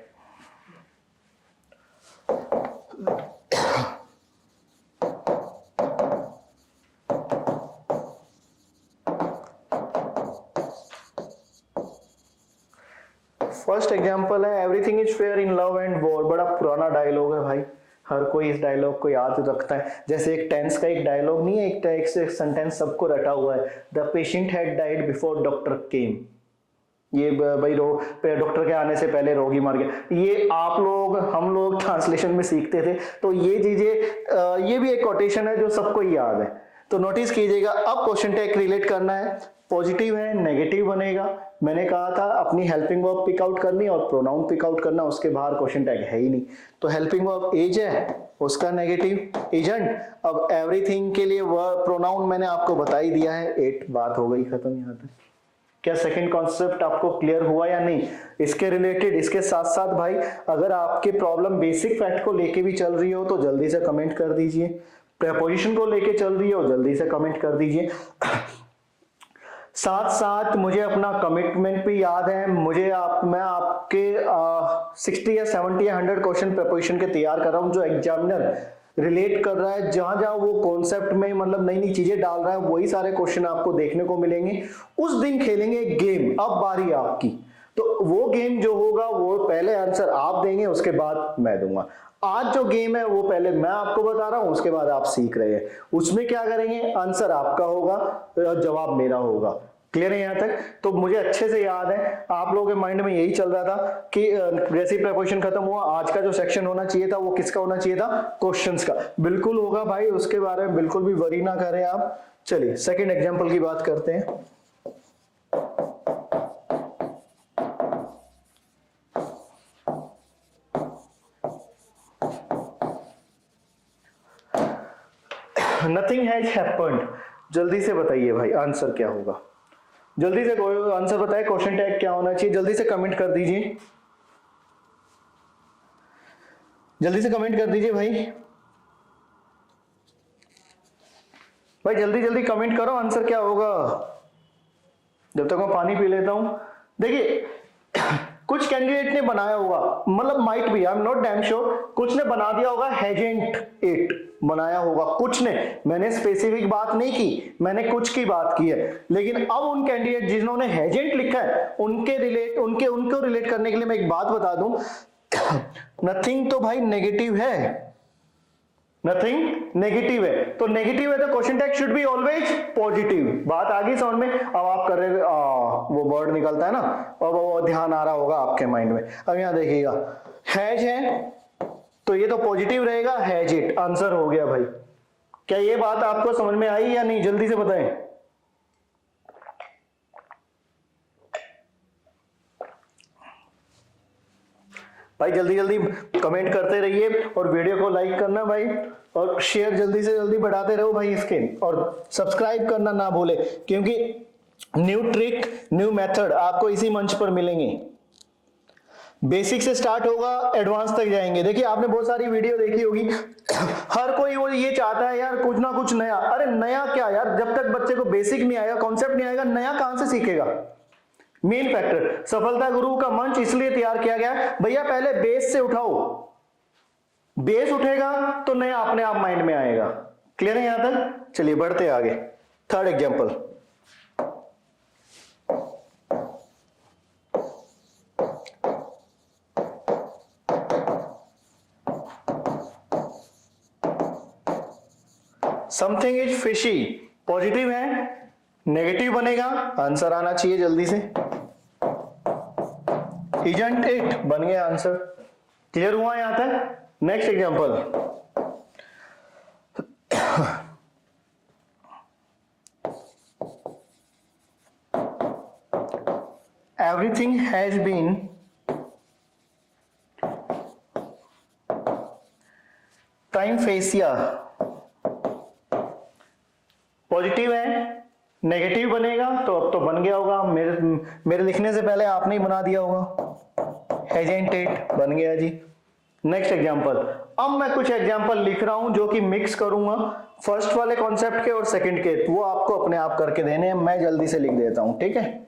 फर्स्ट एग्जांपल है everything is fair in love and war. बड़ा पुराना डायलॉग है भाई, हर कोई इस डायलॉग को याद रखता है। जैसे एक टेंस का एक डायलॉग नहीं है, एक सेंटेंस सबको रटा हुआ है, the patient had died before doctor केम। ये भाई डॉक्टर के आने से पहले रोगी मर गया। ये आप लोग, हम लोग ट्रांसलेशन में सीखते थे, तो ये चीजें, ये भी एक कोटेशन है जो सबको याद है। तो नोटिस कीजिएगा, अब क्वेश्चन टैग रिलेट करना है, पॉजिटिव है, नेगेटिव बनेगा। मैंने कहा था अपनी हेल्पिंग वर्ब पिक आउट करनी और प्रोनाउन पिक आउट करना, उसके बाहर क्वेश्चन टैग है ही नहीं। तो हेल्पिंग वर्ब एज है, उसका नेगेटिव एजेंट। अब एवरीथिंग के लिए वर्ब प्रोनाउन मैंने आपको बता ही दिया है, इट। बात हो गई खत्म यहाँ तक। क्या सेकंड कॉन्सेप्ट आपको क्लियर हुआ या नहीं? इसके रिलेटेड, इसके साथ साथ भाई अगर आपके प्रॉब्लम बेसिक फैक्ट को लेके भी चल रही हो तो जल्दी से कमेंट कर दीजिए। प्रेपोजिशन को लेके चल रही हो जल्दी से कमेंट कर दीजिए। साथ साथ मुझे अपना कमिटमेंट भी याद है, मैं आपके 60 या 70 या 100 क्वेश्चन प्रेपोजिशन के तैयार कर रहा हूं जो एग्जामिनर रिलेट कर रहा है। जहां जहां वो कॉन्सेप्ट में मतलब नई नई चीजें डाल रहा है, वही सारे क्वेश्चन आपको देखने को मिलेंगे। उस दिन खेलेंगे गेम, अब बारी आपकी। तो वो गेम जो होगा वो पहले आंसर आप देंगे, उसके बाद मैं दूंगा। आज जो गेम है वो पहले मैं आपको बता रहा हूं, उसके बाद आप सीख रहे हैं। उसमें क्या करेंगे, आंसर आपका होगा, जवाब मेरा होगा। क्लियर है यहाँ तक? तो मुझे अच्छे से याद है, आप लोगों के माइंड में यही चल रहा था कि जैसे ही प्रेपोजिशन खत्म हुआ, आज का जो सेक्शन होना चाहिए था वो किसका होना चाहिए था, क्वेश्चंस का। बिल्कुल होगा भाई, उसके बारे में बिल्कुल भी वरी ना करें आप। चलिए सेकंड एग्जांपल की बात करते हैं। Nothing has happened. जल्दी से बताइए भाई आंसर क्या होगा, जल्दी से कोई आंसर बताए। क्वेश्चन टैग क्या होना चाहिए, जल्दी से कमेंट कर दीजिए, जल्दी से कमेंट कर दीजिए भाई। भाई जल्दी जल्दी कमेंट करो, आंसर क्या होगा। जब तक मैं पानी पी लेता हूं। देखिए कुछ कैंडिडेट ने बनाया होगा, मतलब might be, I am not damn sure, कुछ ने बना दिया होगा हैजेंट इट, बनाया होगा कुछ ने। मैंने स्पेसिफिक बात नहीं की, मैंने कुछ की बात की है। लेकिन अब उन कैंडिडेट जिन्होंने हैजेंट लिखा है उनको रिलेट करने के लिए मैं एक बात बता दूं। नथिंग तो भाई नेगेटिव है, नथिंग नेगेटिव है, तो नेगेटिव है तो question tag should be always positive. बात आ गई समझ में? अब आप कर रहे वो वर्ड निकलता है ना, अब वो ध्यान आ रहा होगा आपके माइंड में। अब यहां देखिएगा, हैज है तो ये तो पॉजिटिव रहेगा, हैज इट, आंसर हो गया भाई। क्या ये बात आपको समझ में आई या नहीं, जल्दी से बताएं। भाई जल्दी जल्दी कमेंट करते रहिए और वीडियो को लाइक करना भाई, और शेयर जल्दी से जल्दी बढ़ाते रहो भाई इसके, और सब्सक्राइब करना ना भूले, क्योंकि न्यू ट्रिक न्यू मेथड आपको इसी मंच पर मिलेंगे। बेसिक से स्टार्ट होगा, एडवांस तक जाएंगे। देखिए आपने बहुत सारी वीडियो देखी होगी, हर कोई वो ये चाहता है यार कुछ ना कुछ नया। अरे नया क्या यार, जब तक बच्चे को बेसिक नहीं आएगा, कॉन्सेप्ट नहीं आएगा, नया कहां से सीखेगा। मेन फैक्टर, सफलता गुरु का मंच इसलिए तैयार किया गया, भैया पहले बेस से उठाओ, बेस उठेगा तो नया अपने आप माइंड में आएगा। क्लियर है यहां तक? चलिए बढ़ते आगे। Third example, something is fishy. Positive है, नेगेटिव बनेगा, आंसर आना चाहिए जल्दी से। Isn't it बन गया आंसर। क्लियर हुआ यहां तक? Next example, everything has been prime facie positive है, नेगेटिव बनेगा तो अब तो बन गया होगा, मेरे लिखने से पहले आपने ही बना दिया होगा। हेजेंटेट बन गया जी। नेक्स्ट एग्जांपल, अब मैं कुछ एग्जांपल लिख रहा हूं जो कि मिक्स करूंगा फर्स्ट वाले कॉन्सेप्ट के और सेकंड के, वो आपको अपने आप करके देने हैं, मैं जल्दी से लिख देता हूं, ठीक है।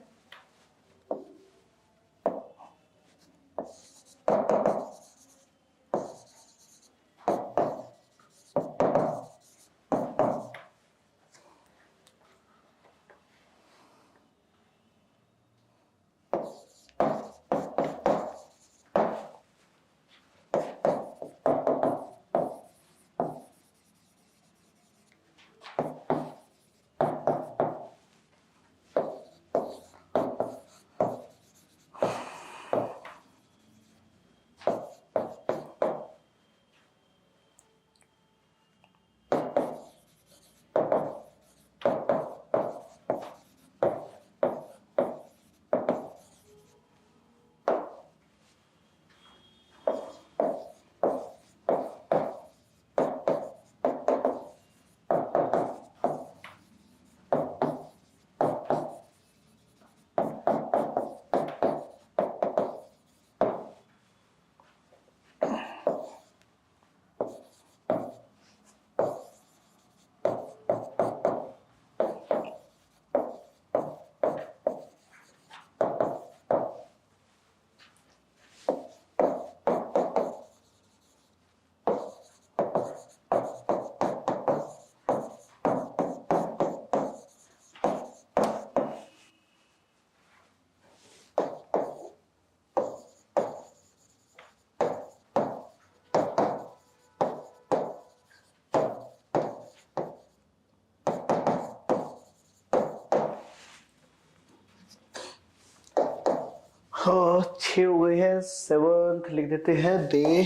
हाँ 6 हो गए हैं, 7th लिख देते हैं, दे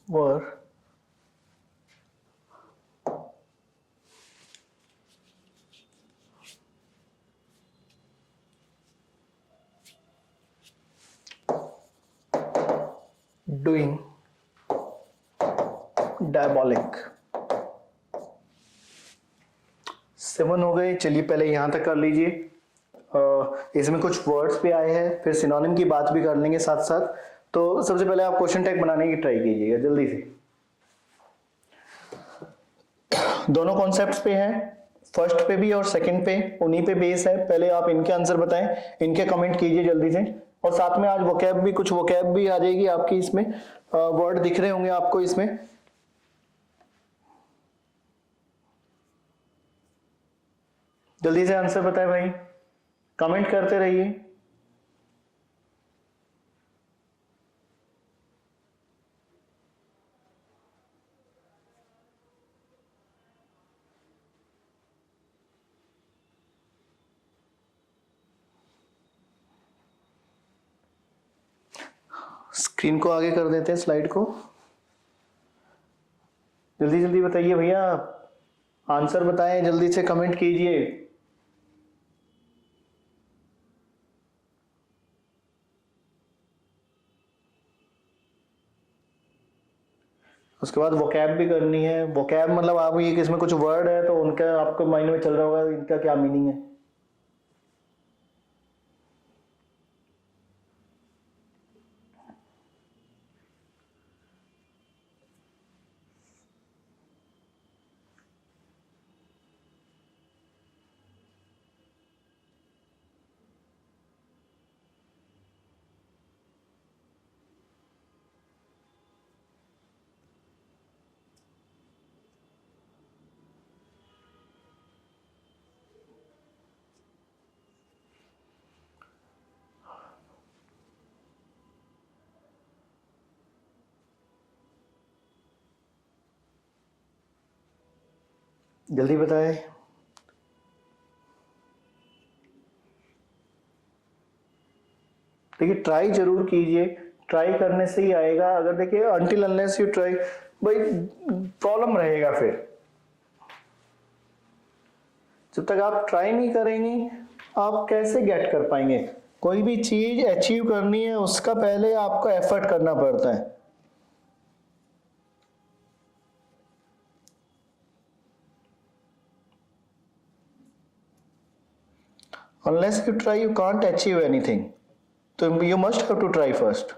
वर डूइंग डायबॉलिक। 7 हो गए। चलिए पहले यहां तक कर लीजिए। इसमें कुछ वर्ड्स भी आए हैं, फिर सिनोनिम की बात भी कर लेंगे साथ साथ। तो सबसे पहले आप क्वेश्चन टैग बनाने की ट्राई कीजिएगा जल्दी से। दोनों कॉन्सेप्ट्स पे हैं, फर्स्ट पे भी और सेकंड पे, उन्हीं पे बेस है। पहले आप इनके आंसर बताएं, इनके कमेंट कीजिए जल्दी से। और साथ में आज वोकैब भी, कुछ वोकैब भी आ जाएगी आपकी इसमें, वर्ड दिख रहे होंगे आपको इसमें। जल्दी से आंसर बताएं भाई, कमेंट करते रहिए। स्क्रीन को आगे कर देते हैं, स्लाइड को। जल्दी जल्दी बताइए भैया, आंसर बताएं, जल्दी से कमेंट कीजिए। उसके बाद वोकैब भी करनी है। वोकैब मतलब आप ये इसमें कुछ वर्ड है तो उनका आपको माइंड में चल रहा होगा इनका क्या मीनिंग है। जल्दी बताएं। देखिए ट्राई जरूर कीजिए, ट्राई करने से ही आएगा। अगर देखिए अनटिल अनलेस यू ट्राई, भाई प्रॉब्लम रहेगा फिर। जब तक आप ट्राई नहीं करेंगे आप कैसे गेट कर पाएंगे? कोई भी चीज अचीव करनी है उसका पहले आपको एफर्ट करना पड़ता है। Unless you try, you can't achieve anything. So you must have to try first.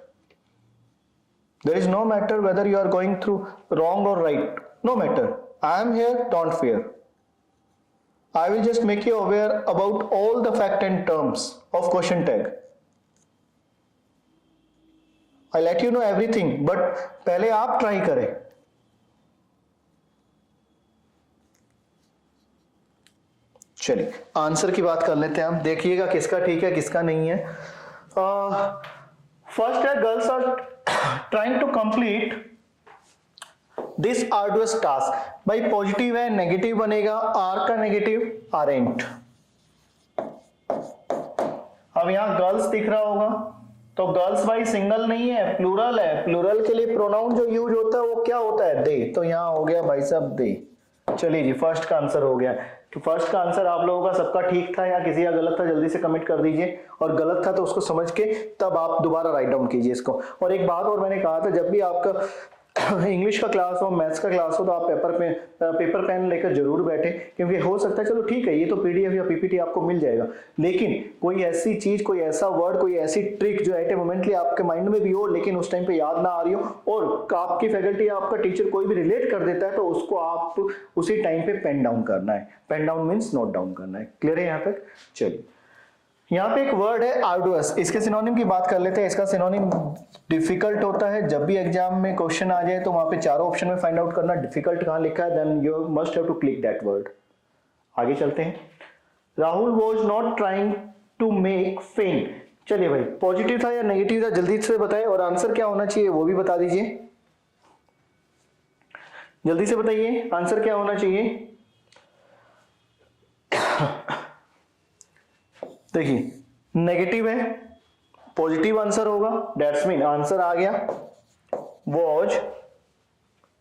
There is no matter whether you are going through wrong or right. No matter. I am here, don't fear. I will just make you aware about all the fact and terms of question tag. I let you know everything, but पहले आप try करें। चलिए answer की बात कर लेते हैं हम, देखिएगा किसका ठीक है किसका नहीं है। फर्स्ट है girls are trying to complete this arduous task. भाई पॉजिटिव है, नेगेटिव बनेगा, आर का नेगेटिव आरेंट। अब यहां गर्ल्स दिख रहा होगा तो गर्ल्स भाई सिंगल नहीं है, प्लूरल है। प्लूरल के लिए प्रोनाउन जो यूज होता है वो क्या होता है? दे। तो यहां हो गया भाई साहब दे। चलिए जी फर्स्ट का आंसर हो गया। तो फर्स्ट का आंसर आप लोगों का सबका ठीक था या किसी का गलत था जल्दी से कमेंट कर दीजिए, और गलत था तो उसको समझ के तब आप दोबारा राइट डाउन कीजिए इसको। और एक बात और मैंने कहा था, जब भी आपका इंग्लिश का क्लास हो, मैथ्स का क्लास हो, तो आप पेपर पेन लेकर जरूर बैठे, क्योंकि हो सकता है चलो ठीक है ये तो पीडीएफ या पीपीटी आपको मिल जाएगा, लेकिन कोई ऐसी चीज, कोई ऐसा वर्ड, कोई ऐसी ट्रिक जो एट ए मोमेंटली आपके माइंड में भी हो लेकिन उस टाइम पे याद ना आ रही हो, और आपकी फैकल्टी आपका टीचर कोई भी रिलेट कर देता है, तो उसको आप उसी टाइम पे पेन डाउन करना है। Pen down means note down करना है। क्लियर है यहाँ तक? चलिए यहाँ पे एक वर्ड है आर्डुअस, इसके सिनोनिम की बात कर लेते हैं। इसका सिनोनिम डिफिकल्ट होता है। जब भी एग्जाम में क्वेश्चन आ जाए तो वहां पे चारों ऑप्शन में फाइंड आउट करना डिफिकल्ट कहां लिखा है, then you must have to click that word. आगे चलते हैं। Rahul was not trying to make fun. चलिए भाई पॉजिटिव था या नेगेटिव था जल्दी से बताएं, और आंसर क्या होना चाहिए वो भी बता दीजिए। जल्दी से बताइए आंसर क्या होना चाहिए। देखिए नेगेटिव है, पॉजिटिव आंसर होगा, दैट्स मीन आंसर आ गया वॉज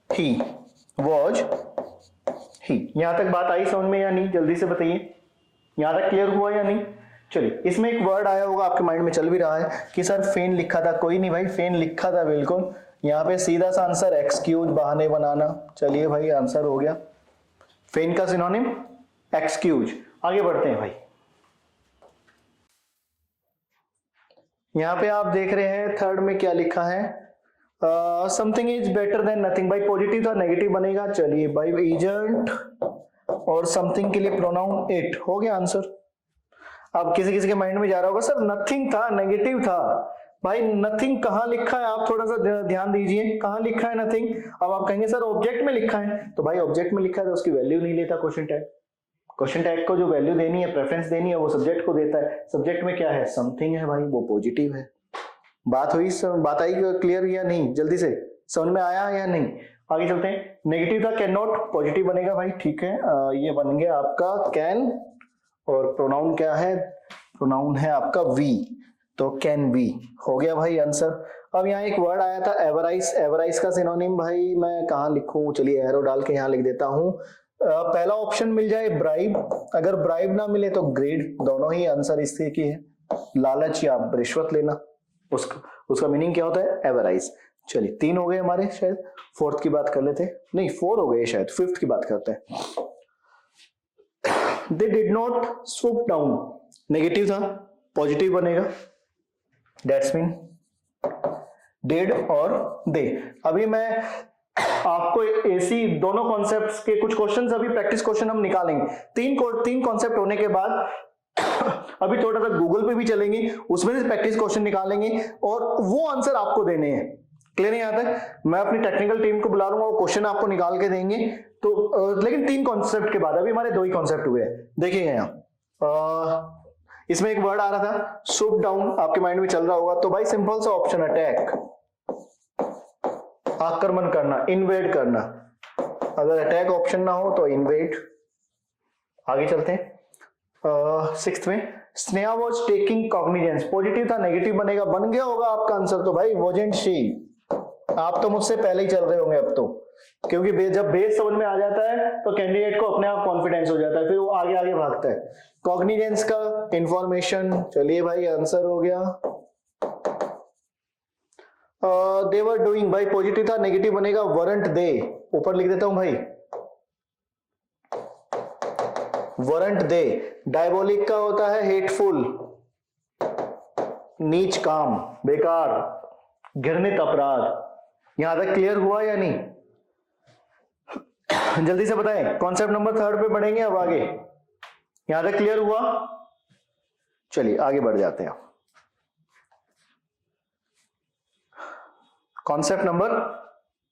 ही। Was he. यहां तक बात आई समझ में या नहीं? जल्दी से बताइए यहां तक क्लियर हुआ या नहीं? चलिए इसमें एक वर्ड आया होगा आपके माइंड में चल भी रहा है कि सर फेन लिखा था। कोई नहीं भाई, फेन लिखा था बिल्कुल। यहाँ पे सीधा सा आंसर एक्सक्यूज, बहाने बनाना। चलिए भाई आंसर हो गया। फेन का सिनोनिम एक्सक्यूज। आगे बढ़ते हैं भाई। यहां पे आप देख रहे हैं थर्ड में क्या लिखा है, something is better than nothing. भाई पॉजिटिव था, नेगेटिव बनेगा। चलिए भाई इजंट और समथिंग के लिए प्रोनाउन इट। हो गया आंसर। अब किसी किसी के माइंड में जा रहा होगा सर नथिंग था, नेगेटिव था। भाई नथिंग कहां लिखा है आप थोड़ा सा ध्यान दीजिए, कहां लिखा है नथिंग। अब आप कहेंगे सर ऑब्जेक्ट में लिखा है, तो भाई ऑब्जेक्ट में लिखा है तो उसकी वैल्यू नहीं लेता क्वेश्चन टैग। क्वेश्चन टैग को जो वैल्यू देनी है, प्रेफरेंस देनी है, वो सब्जेक्ट को देता है। सब्जेक्ट में क्या है? समथिंग है भाई, वो पॉजिटिव है। बात हुई, बात आई क्लियर या नहीं? जल्दी से समझ में आया या नहीं? आगे चलते हैं। नेगेटिव था कैन नॉट, पॉजिटिव बनेगा भाई, ठीक है। ये बन गया आपका कैन, और प्रोनाउन क्या है? प्रोनाउन है आपका वी, तो कैन बी। हो गया भाई आंसर। अब यहाँ एक वर्ड आया था एवराइज। एवराइज का सिनोनिम भाई मैं कहाँ लिखूं? चलिए एरो डाल के यहाँ लिख देता हूं। पहला ऑप्शन मिल जाए ब्राइब, अगर ब्राइब ना मिले तो ग्रेड, दोनों ही आंसर इससे की है। लालच या रिश्वत लेना, उसका मीनिंग क्या होता है? एवराइज। चलिए 3 हो गए हमारे, शायद फोर्थ की बात कर लेते। नहीं 4 हो गए शायद, फिफ्थ की बात करते हैं। They did not swoop down, negative था, पॉजिटिव बनेगा, दैट्स मीन डिड और दे। अभी मैं आपको ऐसी दोनों कॉन्सेप्ट्स के कुछ क्वेश्चंस, अभी प्रैक्टिस क्वेश्चन हम निकालेंगे। तीन कॉन्सेप्ट होने के बाद अभी थोड़ा सा गूगल पे भी चलेंगे, उसमें से प्रैक्टिस क्वेश्चन निकालेंगे और वो आंसर आपको देने हैं। क्लियर है? यहां तक मैं अपनी टेक्निकल टीम को बुला लूंगा, वो क्वेश्चन आपको निकाल के देंगे। तो लेकिन 3 कॉन्सेप्ट के बाद, अभी हमारे 2 ही कॉन्सेप्ट हुए हैं। देखिएगा यहाँ इसमें एक वर्ड आ रहा था सूप डाउन, आपके माइंड में चल रहा होगा, तो भाई सिंपल सा ऑप्शन अटैक, आक्रमण करना, इन्वेड करना। अगर अटैक ऑप्शन ना हो तो इन्वेड। आगे चलते हैं 6th में Sneha was taking cognizance, positive था नेगेटिव बनेगा, बन गया होगा आपका आंसर तो भाई वॉजेंट शी। आप तो मुझसे पहले ही चल रहे होंगे अब तो, क्योंकि जब बेस समझ में आ जाता है तो कैंडिडेट को अपने आप कॉन्फिडेंस हो जाता है, फिर वो आगे आगे भागता है। कॉग्निजेंस का इंफॉर्मेशन, चलिए भाई आंसर हो गया। दे वर डूइंग, भाई पॉजिटिव था नेगेटिव बनेगा वरंट दे, ऊपर लिख देता हूं भाई वरंट दे। डायबोलिक का होता है हेटफुल, नीच काम, बेकार, घृणित अपराध। यहां तक क्लियर हुआ या नहीं? जल्दी से बताएं, कॉन्सेप्ट नंबर 3 पे बढ़ेंगे अब आगे। यहां तक क्लियर हुआ? चलिए आगे बढ़ जाते हैं। कॉन्सेप्ट नंबर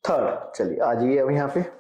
3, चलिए आ जाइए अब यहां पे।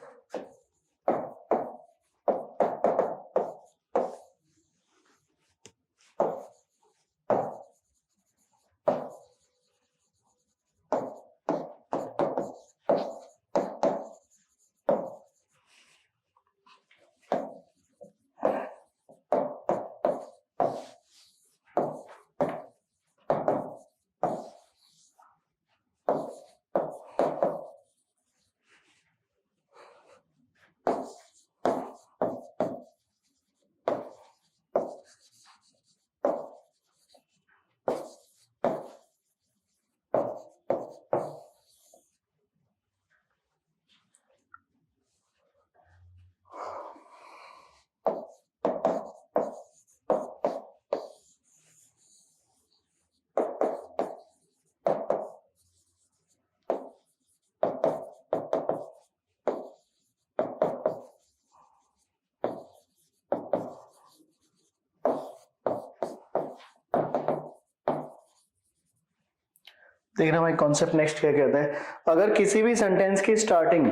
देखना भाई कॉन्सेप्ट नेक्स्ट क्या कहता है। अगर किसी भी सेंटेंस की स्टार्टिंग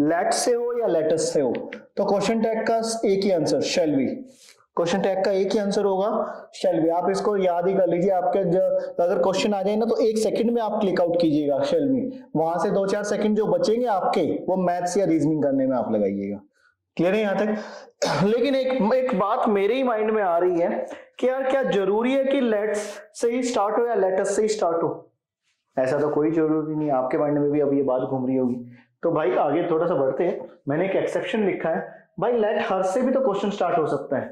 लेट से हो या लेटस से हो तो क्वेश्चन टैग का एक ही answer shall be, question tag का एक ही आंसर होगा शैल बी। आप इसको याद ही कर लीजिए, आपके अगर क्वेश्चन आ जाए ना तो 1 सेकंड में आप क्लिक आउट कीजिएगा शैल बी, वहां से 2-4 सेकंड जो बचेंगे आपके वो मैथ्स या रीजनिंग करने में आप लगाइएगा। क्लियर है यहां तक? लेकिन एक बात मेरे ही माइंड में आ रही है कि यार क्या जरूरी है कि लेट्स से ही स्टार्ट हो या लेटस से ही स्टार्ट हो? ऐसा तो कोई जरूरी नहीं, आपके माइंड में भी अब ये बात घूम रही होगी। तो भाई आगे थोड़ा सा बढ़ते हैं। मैंने एक एक्सेप्शन लिखा है भाई, लेट हर से भी तो क्वेश्चन स्टार्ट हो सकता है,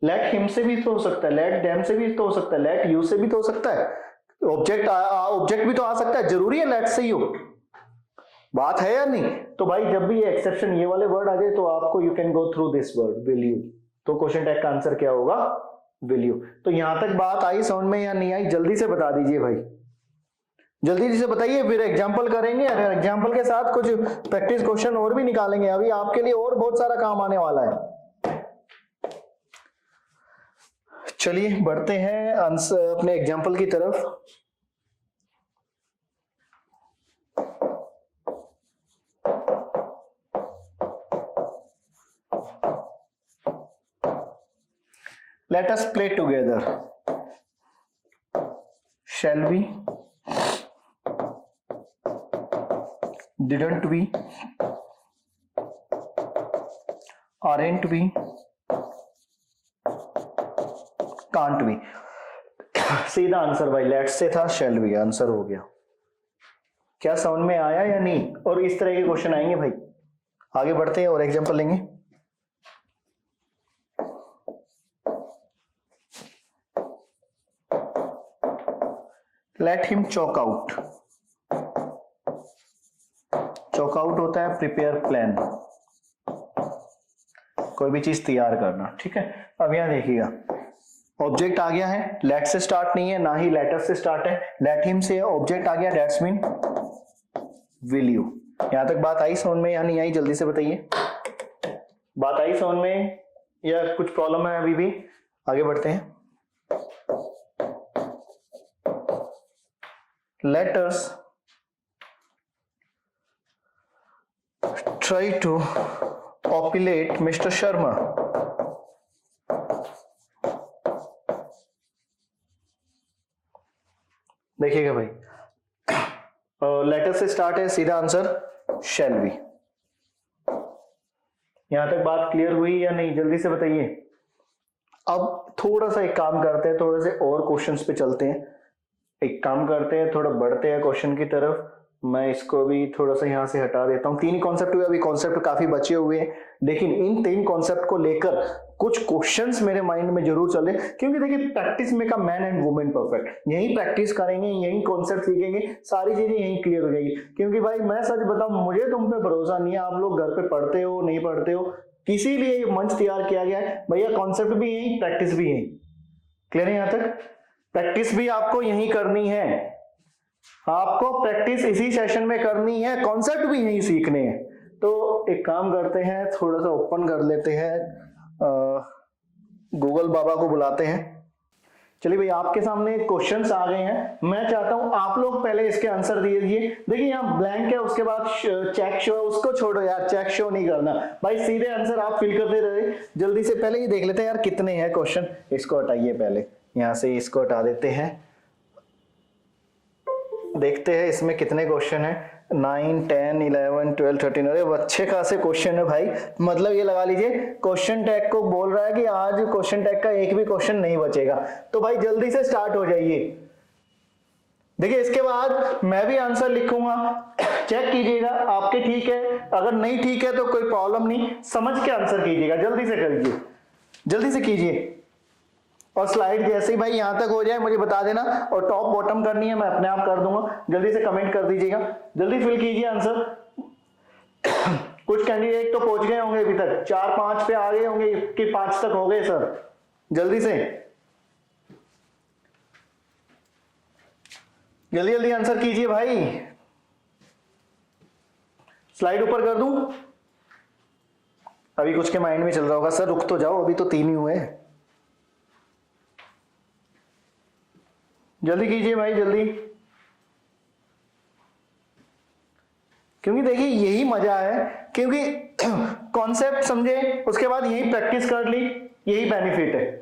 लेट हिम से भी तो हो सकता है, लेट देम से भी तो हो सकता है, लेट यू से भी तो हो सकता है, ऑब्जेक्ट भी तो आ सकता है। जरूरी है लेट से ही हो? बात है या नहीं? तो भाई जब भी ये एक्सेप्शन ये वाले वर्ड आ जाए तो आपको you can go through this word will you, तो क्वेश्चन टैग का आंसर क्या होगा? Will you. तो यहां तक बात आई समझ में या नहीं आई? जल्दी से बता दीजिए भाई, जल्दी से बताइए, फिर एग्जाम्पल करेंगे। एग्जाम्पल के साथ कुछ प्रैक्टिस क्वेश्चन और भी निकालेंगे, अभी आपके लिए और बहुत सारा काम आने वाला है। चलिए बढ़ते हैं आंसर अपने एग्जाम्पल की तरफ। Let us play together. Shall we, didn't we, aren't we, can't we। सीधा आंसर भाई लेट से था, शैल बी आंसर हो गया। क्या समझ में आया या नहीं? और इस तरह के क्वेश्चन आएंगे भाई। आगे बढ़ते हैं और एग्जांपल लेंगे। Let him chalk out. Chalk out होता है प्रिपेयर प्लान, कोई भी चीज तैयार करना, ठीक है। अब यहां देखिएगा ऑब्जेक्ट आ गया है, लेट से स्टार्ट नहीं है, ना ही लेटर से स्टार्ट है, लेट हिम से ऑब्जेक्ट आ गया, दैट्स मीन विल यू। यहां तक बात आई समझ में या नहीं आई? जल्दी से बताइए, बात आई समझ में या कुछ प्रॉब्लम है अभी भी? आगे बढ़ते हैं। Let us try to populate Mr. Sharma। देखिएगा भाई, लेटर से स्टार्ट है, सीधा आंसर शैल बी। यहां तक बात क्लियर हुई या नहीं? जल्दी से बताइए। अब थोड़ा सा एक काम करते हैं, थोड़े से और क्वेश्चंस पे चलते हैं। एक काम करते हैं, थोड़ा बढ़ते हैं क्वेश्चन की तरफ। मैं इसको भी थोड़ा सा यहाँ से हटा देता हूँ। 3 ही कॉन्सेप्ट हुए, अभी कॉन्सेप्ट काफी बचे हुए हैं, लेकिन इन 3 कॉन्सेप्ट को लेकर कुछ क्वेश्चंस मेरे माइंड में जरूर चले, क्योंकि देखिए practice make a man and women perfect. यही प्रैक्टिस करेंगे, यही कॉन्सेप्ट सीखेंगे, सारी चीजें यही क्लियर हो जाएगी। क्योंकि भाई मैं सच बताऊं, मुझे तुम पे भरोसा नहीं है, आप लोग घर पे पढ़ते हो नहीं पढ़ते हो, किसी लिए ये मंच तैयार किया गया है भैया। कॉन्सेप्ट भी यही, प्रैक्टिस भी यही। क्लियर है यहाँ तक? प्रैक्टिस भी आपको यही करनी है, आपको प्रैक्टिस इसी सेशन में करनी है, कॉन्सेप्ट भी यही सीखने हैं। तो एक काम करते हैं, थोड़ा सा ओपन कर लेते हैं, गूगल बाबा को बुलाते हैं। चलिए भाई, आपके सामने क्वेश्चंस आ गए हैं। मैं चाहता हूं आप लोग पहले इसके आंसर दीजिए। देखिए यहाँ ब्लैंक है, उसके बाद चेक शो है, उसको छोड़ो यार, चेक शो नहीं करना भाई, सीधे आंसर आप फिल करते रहे। जल्दी से पहले ये देख लेते हैं यार कितने हैं क्वेश्चन। इसको हटाइए, पहले यहाँ से इसको हटा देते हैं, देखते हैं इसमें कितने क्वेश्चन है। 9, 10, 11, 12, 13। अरे अच्छे खासे क्वेश्चन है भाई। मतलब ये लगा लीजिए क्वेश्चन टैग को बोल रहा है कि आज क्वेश्चन टैग का एक भी क्वेश्चन नहीं बचेगा। तो भाई जल्दी से स्टार्ट हो जाइए। देखिए इसके बाद मैं भी आंसर लिखूंगा, चेक कीजिएगा आपके ठीक है, अगर नहीं ठीक है तो कोई प्रॉब्लम नहीं, समझ के आंसर कीजिएगा। जल्दी से करिए, जल्दी से कीजिए। और स्लाइड जैसे ही भाई यहां तक हो जाए मुझे बता देना, और टॉप बॉटम करनी है मैं अपने आप कर दूंगा। जल्दी से कमेंट कर दीजिएगा, जल्दी फिल कीजिए आंसर। कुछ कैंडिडेट तो पहुंच गए होंगे अभी तक, 4-5 पे आ गए होंगे कि 5 तक हो गए सर। जल्दी से जल्दी जल्दी आंसर कीजिए भाई। स्लाइड ऊपर कर दूं? अभी कुछ के माइंड में चल रहा होगा, सर रुक तो जाओ, अभी तो 3 ही हुए। जल्दी कीजिए भाई, जल्दी, क्योंकि देखिए यही मजा है, क्योंकि कॉन्सेप्ट समझे उसके बाद यही प्रैक्टिस कर ली, यही बेनिफिट है।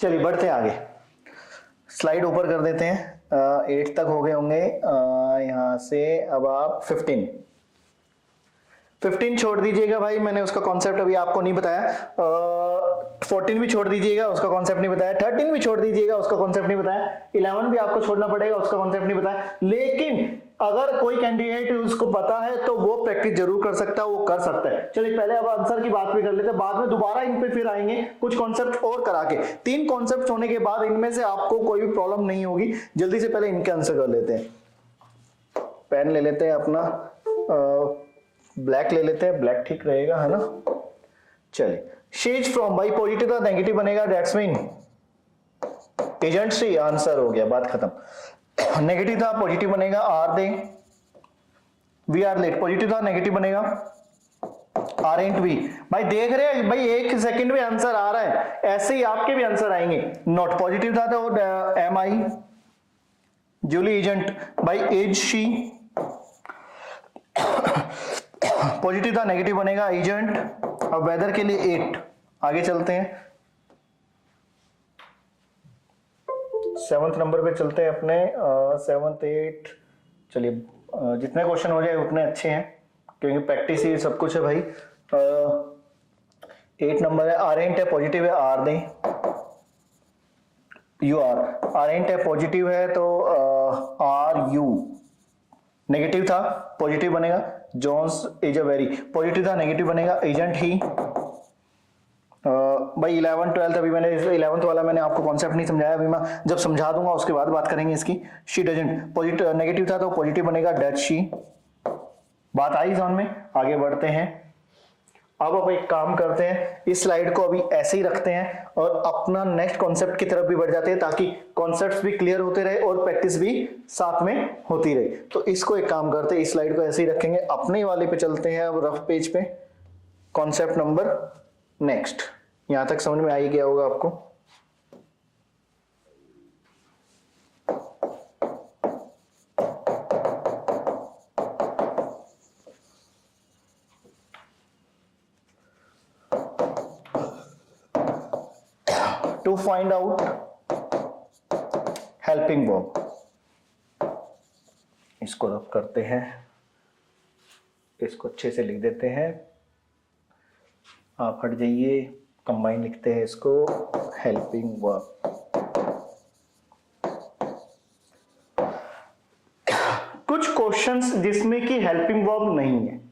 चलिए बढ़ते हैं आगे, स्लाइड ऊपर कर देते हैं। 8 तक हो गए होंगे, यहां से अब आप 15 छोड़ दीजिएगा भाई, मैंने उसका कॉन्सेप्ट अभी आपको नहीं बताया। 14 भी छोड़ दीजिएगा, उसका कॉन्सेप्ट नहीं बताया। 13 भी छोड़ दीजिएगा, उसका कॉन्सेप्ट नहीं बताया। 11 भी आपको छोड़ना पड़ेगा, उसका कॉन्सेप्ट नहीं बताया। लेकिन अगर कोई कैंडिडेट उसको पता है तो वो प्रैक्टिस जरूर कर सकता है, वो कर सकता है। चलिए पहले अब आंसर की बात भी कर लेते हैं, बाद में दोबारा इन पे फिर आएंगे कुछ कॉन्सेप्ट और करा के। 3 कॉन्सेप्ट होने के बाद इनमें से आपको कोई भी प्रॉब्लम नहीं होगी। जल्दी से पहले इनके आंसर कर लेते हैं। पेन ले लेते हैं अपना, ब्लैक ले लेते हैं, ब्लैक ठीक रहेगा है ना। चलिए, शीज फ्रॉम, भाई पॉजिटिव था नेगेटिव बनेगा, that's mean isn't she, answer हो गया, बात खत्म। नेगेटिव था पॉजिटिव बनेगा, are they, we are late, positive था नेगेटिव बनेगा, आर एंट वी। भाई देख रहे हैं भाई, 1 सेकंड में आंसर आ रहा है, ऐसे ही आपके भी आंसर आएंगे। नॉट पॉजिटिव था तो एम आई, जूली एजेंट, भाई एज शी, पॉजिटिव था नेगेटिव बनेगा, एजेंट। अब वेदर के लिए 8, आगे चलते हैं। 7th नंबर पे चलते हैं अपने, 7th 8। चलिए जितने क्वेश्चन हो जाए उतने अच्छे हैं, क्योंकि प्रैक्टिस ही सब कुछ है भाई। 8 नंबर है, आरेंट है पॉजिटिव है, are they, you are, aren't है पॉजिटिव है तो आर यू, नेगेटिव था पॉजिटिव बनेगा, John's is a very, positive था नेगेटिव बनेगा, एजेंट ही। भाई 11 12 अभी मैंने 11th वाला मैंने आपको कॉन्सेप्ट नहीं समझाया, अभी मैं जब समझा दूंगा उसके बाद बात करेंगे इसकी। शी डजंट, पॉजिटिव नेगेटिव था तो पॉजिटिव बनेगा, डज शी। बात आई समझ में? आगे बढ़ते हैं। अब एक काम करते हैं, इस स्लाइड को अभी ऐसे ही रखते हैं और अपना नेक्स्ट कॉन्सेप्ट की तरफ भी बढ़ जाते हैं, ताकि कॉन्सेप्ट्स भी क्लियर होते रहे और प्रैक्टिस भी साथ में होती रहे। तो इसको एक काम करते हैं, इस स्लाइड को ऐसे ही रखेंगे, अपने वाले पे चलते हैं अब रफ पेज पे। कॉन्सेप्ट नंबर नेक्स्ट, यहां तक समझ में आ ही गया होगा आपको। To find out helping verb, इसको रब करते हैं, इसको अच्छे से लिख देते हैं, आप हट जाइए, कंबाइन लिखते हैं इसको, हेल्पिंग वर्ब। कुछ क्वेश्चंस जिसमें कि हेल्पिंग वर्ब नहीं है,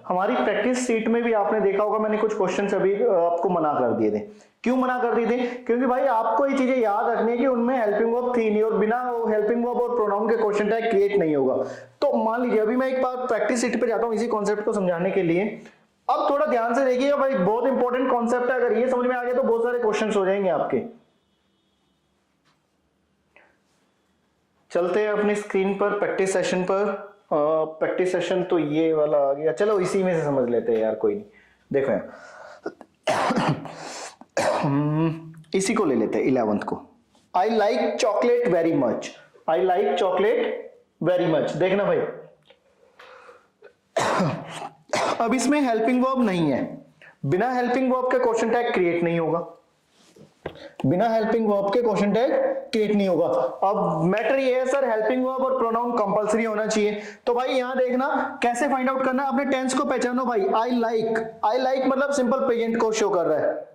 हमारी प्रैक्टिस सीट में भी आपने देखा होगा, मैंने कुछ क्वेश्चंस अभी आपको मना कर दिए थे। क्यों मना कर दिए थे? क्योंकि भाई आपको ये चीजें याद रखनी है कि उनमें हेल्पिंग वर्ब थी नहीं, और बिना हेल्पिंग वर्ब और प्रोनाउन के क्वेश्चन टैग क्रिएट नहीं होगा। तो मान लीजिए अभी मैं एक बार प्रैक्टिस सीट पे जाता हूँ इसी कॉन्सेप्ट को समझाने के लिए। अब थोड़ा ध्यान से देखिएगा भाई, बहुत इंपॉर्टेंट कॉन्सेप्ट है, अगर ये समझ में आ गया तो बहुत सारे क्वेश्चन हो जाएंगे आपके। चलते हैं अपनी स्क्रीन पर प्रैक्टिस सेशन पर। प्रैक्टिस सेशन तो ये वाला आ गया, चलो इसी में से समझ लेते हैं यार, कोई नहीं। देखो इसी को ले लेते हैं 11th को। I like chocolate very much, I like chocolate very much. देखना भाई अब इसमें हेल्पिंग वर्ब नहीं है, बिना हेल्पिंग वर्ब के क्वेश्चन टैग क्रिएट नहीं होगा, बिना हेल्पिंग वर्ब के क्वेश्चन टैग क्रिएट नहीं होगा। अब मैटर ये है सर, हेल्पिंग वर्ब और प्रोनाउन कंपलसरी होना चाहिए। तो भाई यहां देखना कैसे फाइंड आउट करना है, अपने टेंस को पहचानो भाई। आई लाइक मतलब सिंपल प्रेजेंट को शो कर रहा है,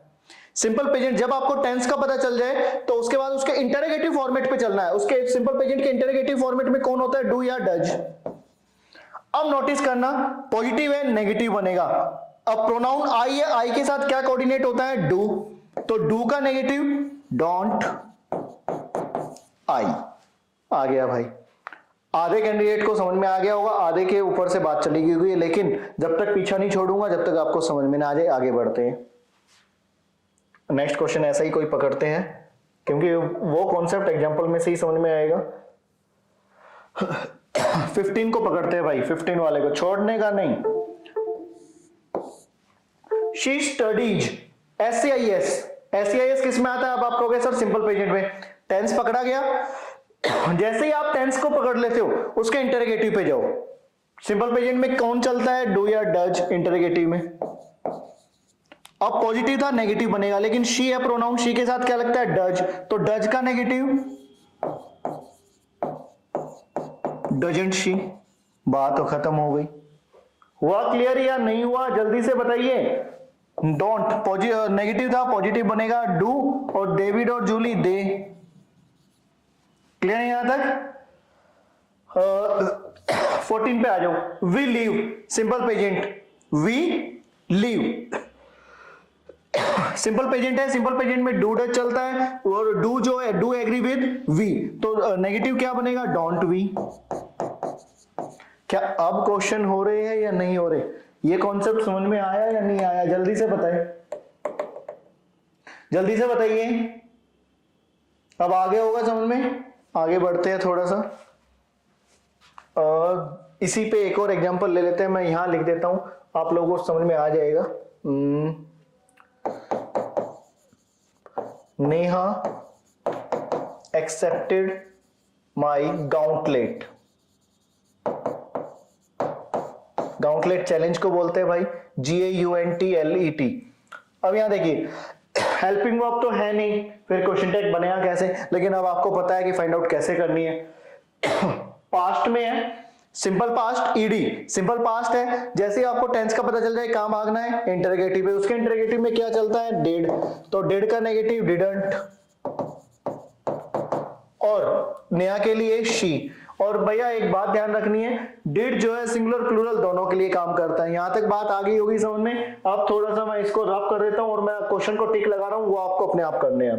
सिंपल प्रेजेंट। जब आपको टेंस का पता चल जाए तो उसके बाद उसके इंटरोगेटिव फॉर्मेट पे चलना है। उसके सिंपल प्रेजेंट के इंटरोगेटिव फॉर्मेट में कौन होता है, डू या डज। अब नोटिस करना पॉजिटिव है नेगेटिव बनेगा। अब प्रोनाउन आई है, आई के साथ क्या कोऑर्डिनेट होता है, डू, तो डू का नेगेटिव डोंट आई। आ गया भाई, आधे कैंडिडेट को समझ में आ गया होगा, आधे के ऊपर से बात चली गई है, लेकिन जब तक पीछा नहीं छोड़ूंगा जब तक आपको समझ में ना आ जाए। आगे बढ़ते हैं, नेक्स्ट क्वेश्चन ऐसा ही कोई पकड़ते हैं, क्योंकि वो कॉन्सेप्ट एग्जांपल में से ही समझ में आएगा। 15 को पकड़ते हैं भाई, 15 वाले को छोड़ने का नहीं। शी स्टडीज, SCIS किस में आता है? अब आप कहोगे सर सिंपल प्रेजेंट में। टेंस पकड़ा गया, जैसे ही आप टेंस को पकड़ लेते हो उसके इंटरोगेटिव पे जाओ। सिंपल प्रेजेंट में कौन चलता है, डू या डज इंटरोगेटिव में। अब पॉजिटिव था नेगेटिव बनेगा, लेकिन शी है प्रोनाउन, शी के साथ क्या लगता है, डज, तो डज का नेगेटिव डजंट शी। बात तो खत्म हो गई। हुआ क्लियर या नहीं हुआ, जल्दी से बताइए। डोंट नेगेटिव था, पॉजिटिव बनेगा डू, और डेविड और जूली दे। क्लियर है यहां तक? 14 पे आ जाओ। We live, simple present, we live simple present है, सिंपल प्रेजेंट में डू डज चलता है, और डू जो है डू एग्री विद वी, तो नेगेटिव क्या बनेगा, डोंट वी। क्या अब क्वेश्चन हो रहे हैं या नहीं हो रहे? ये कॉन्सेप्ट समझ में आया या नहीं आया, जल्दी से बताइए, जल्दी से बताइए। अब आगे होगा समझ में। आगे बढ़ते हैं थोड़ा सा, इसी पे एक और एग्जांपल ले लेते हैं। मैं यहां लिख देता हूं, आप लोगों को समझ में आ जाएगा। Neha accepted my gauntlet. Gauntlet challenge को बोलते हैं भाई, GAUNTLET। अब यहां देखिए हेल्पिंग वर्ब तो है नहीं, फिर क्वेश्चन टैग बनेगा कैसे, लेकिन अब आपको पता है कि फाइंड आउट कैसे करनी है। पास्ट में है, simple past ED, simple past है, जैसे ही आपको टेंस का पता चल जाए काम आगना है, इंटरोगेटिव है, उसके इंटरोगेटिव में क्या चलता है, डिड, तो डिड का नेगेटिव डिडंट, और नेहा के लिए शी। और भैया एक बात ध्यान रखनी है, डिड जो है सिंगुलर प्लूरल दोनों के लिए काम करता है। यहां तक बात आ गई होगी समझ में। अब थोड़ा सा मैं इसको रब कर देता हूं और मैं क्वेश्चन को टिक लगा रहा हूं, वो आपको अपने आप करने हैं।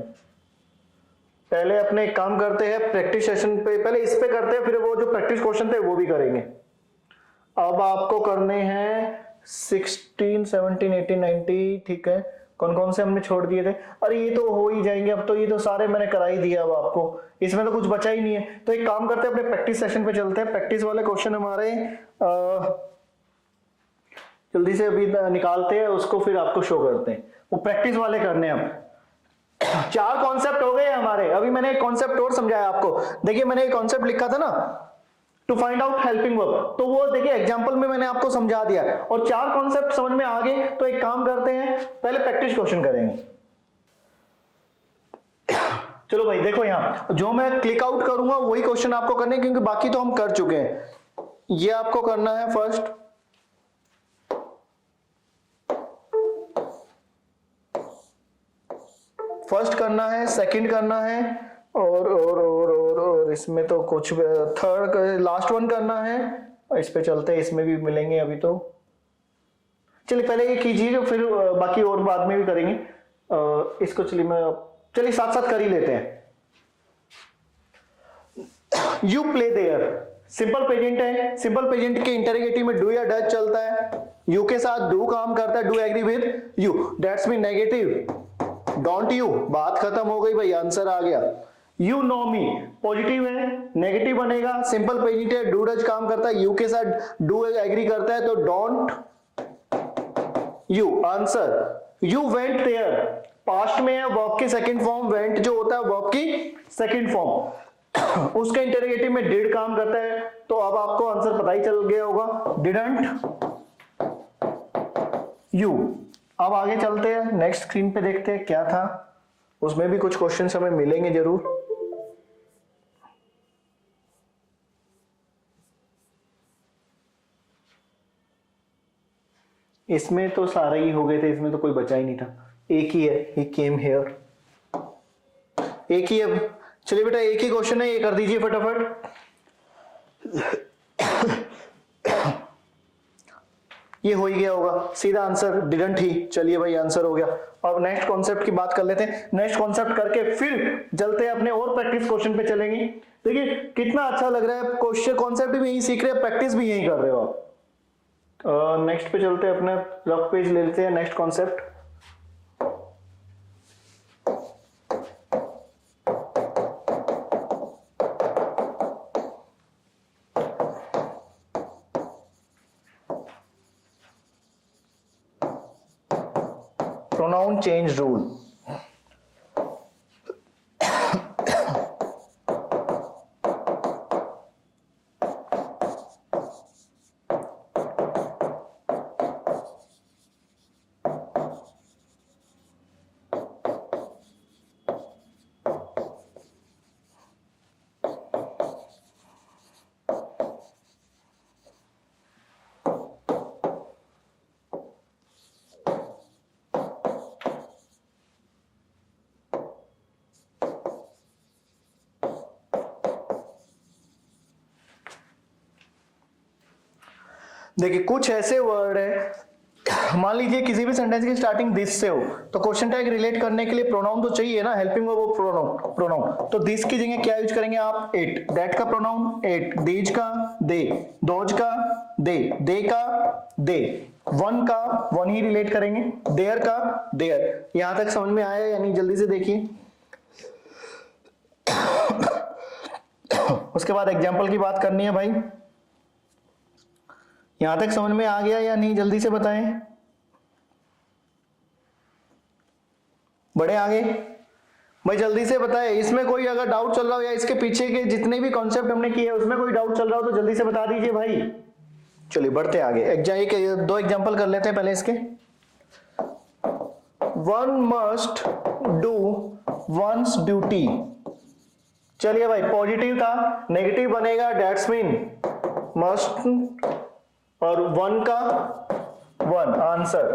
पहले अपने काम करते हैं प्रैक्टिस सेशन पे, पहले इस पे करते हैं, फिर वो जो प्रैक्टिस क्वेश्चन थे वो भी करेंगे। अब आपको करने हैं 16, 17, 18, 19, ठीक है। कौन कौन से हमने छोड़ दिए थे? अरे ये तो हो ही जाएंगे, अब तो ये तो सारे मैंने करा ही दिया। अब आपको इसमें तो कुछ बचा ही नहीं है। तो एक काम करते हैं, अपने प्रैक्टिस सेशन पे चलते हैं। प्रैक्टिस वाले क्वेश्चन हमारे जल्दी से अभी निकालते हैं, उसको फिर आपको शो करते हैं। वो प्रैक्टिस वाले करने हैं। अब 4 कॉन्सेप्ट हो गए हमारे। अभी मैंने एक कॉन्सेप्ट और समझाया आपको। देखिए मैंने एक कॉन्सेप्ट लिखा था ना, to find out helping verb, तो वो देखिए एग्जांपल में मैंने आपको समझा दिया। और 4 कॉन्सेप्ट समझ में आ गए, तो एक काम करते हैं, पहले प्रैक्टिस क्वेश्चन करेंगे। चलो भाई देखो यहां जो मैं क्लिक आउट करूंगा वही क्वेश्चन आपको करने, क्योंकि बाकी तो हम कर चुके हैं। ये आपको करना है फर्स्ट करना है, सेकंड करना है, और इसमें तो कुछ थर्ड लास्ट वन करना है। इस पे चलते हैं, इसमें भी मिलेंगे अभी तो। चलिए पहले ये कीजिए, फिर बाकी और बाद में भी करेंगे। इसको चलिए साथ साथ कर ही लेते हैं। You play there, simple present है। सिंपल प्रेजेंट के इंटरोगेटिव में डू या डज चलता है। यू के साथ डू काम करता है, do agree with you, that's mean negative. Don't you, बात खत्म हो गई भाई, आंसर आ गया। यू नो मी पॉजिटिव है, नेगेटिव बनेगा, सिंपल प्रेजेंट है, डू डज काम करता है, यू के साथ डू एग्री करता है, तो don't you, answer. You went there, past में है, वर्ब की सेकंड फॉर्म, वेंट जो होता है वर्ब की सेकंड फॉर्म, उसके इंटरोगेटिव में डिड काम करता है, तो अब आपको आंसर पता ही चल गया होगा, डिडंट यू। अब आगे चलते हैं, नेक्स्ट स्क्रीन पे देखते हैं क्या था, उसमें भी कुछ क्वेश्चंस हमें मिलेंगे जरूर। इसमें तो सारे ही हो गए थे, इसमें तो कोई बचा ही नहीं था, एक ही है, ही केम हियर, एक ही है। चलिए बेटा एक ही क्वेश्चन है, ये कर दीजिए फटाफट। ये हो ही गया होगा, सीधा आंसर डिडंट ही। चलिए भाई आंसर हो गया। अब नेक्स्ट कॉन्सेप्ट की बात कर लेते हैं। नेक्स्ट कॉन्सेप्ट करके फिर चलते हैं अपने और प्रैक्टिस क्वेश्चन पे चलेंगे। देखिए कितना अच्छा लग रहा है, क्वेश्चन कॉन्सेप्ट भी यही सीख रहे हैं, प्रैक्टिस भी यही कर रहे हो आप। नेक्स्ट पे चलते हैं, अपने रफ पेज ले लेते हैं, next concept. Pronoun change rule. देखिए कुछ ऐसे वर्ड है, मान लीजिए किसी भी सेंटेंस की स्टार्टिंग दिस से हो, तो क्वेश्चन टैग रिलेट करने के लिए प्रोनाउन तो चाहिए ना, हेल्पिंग वो प्रोनाउन। तो दिस की जगह क्या यूज करेंगे आप, इट, दैट का प्रोनाउन इट, दीज का दे, दोज का दे का दे, वन का वन ही रिलेट करेंगे, देयर का देयर। यहां तक समझ में आया या नहीं, जल्दी से देखिए। उसके बाद एग्जाम्पल की बात करनी है भाई, यहां तक समझ में आ गया या नहीं, जल्दी से बताएं। बढ़े आगे भाई, जल्दी से बताएं। इसमें कोई अगर डाउट चल रहा हो या इसके पीछे के जितने भी कॉन्सेप्ट हमने किए उसमें कोई डाउट चल रहा हो तो जल्दी से बता दीजिए भाई। चलिए बढ़ते आगे, दो एग्जांपल कर लेते हैं पहले इसके। One must do one's duty. चलिए भाई पॉजिटिव था, नेगेटिव बनेगा दैट्स मीन मस्ट, और वन का वन, आंसर।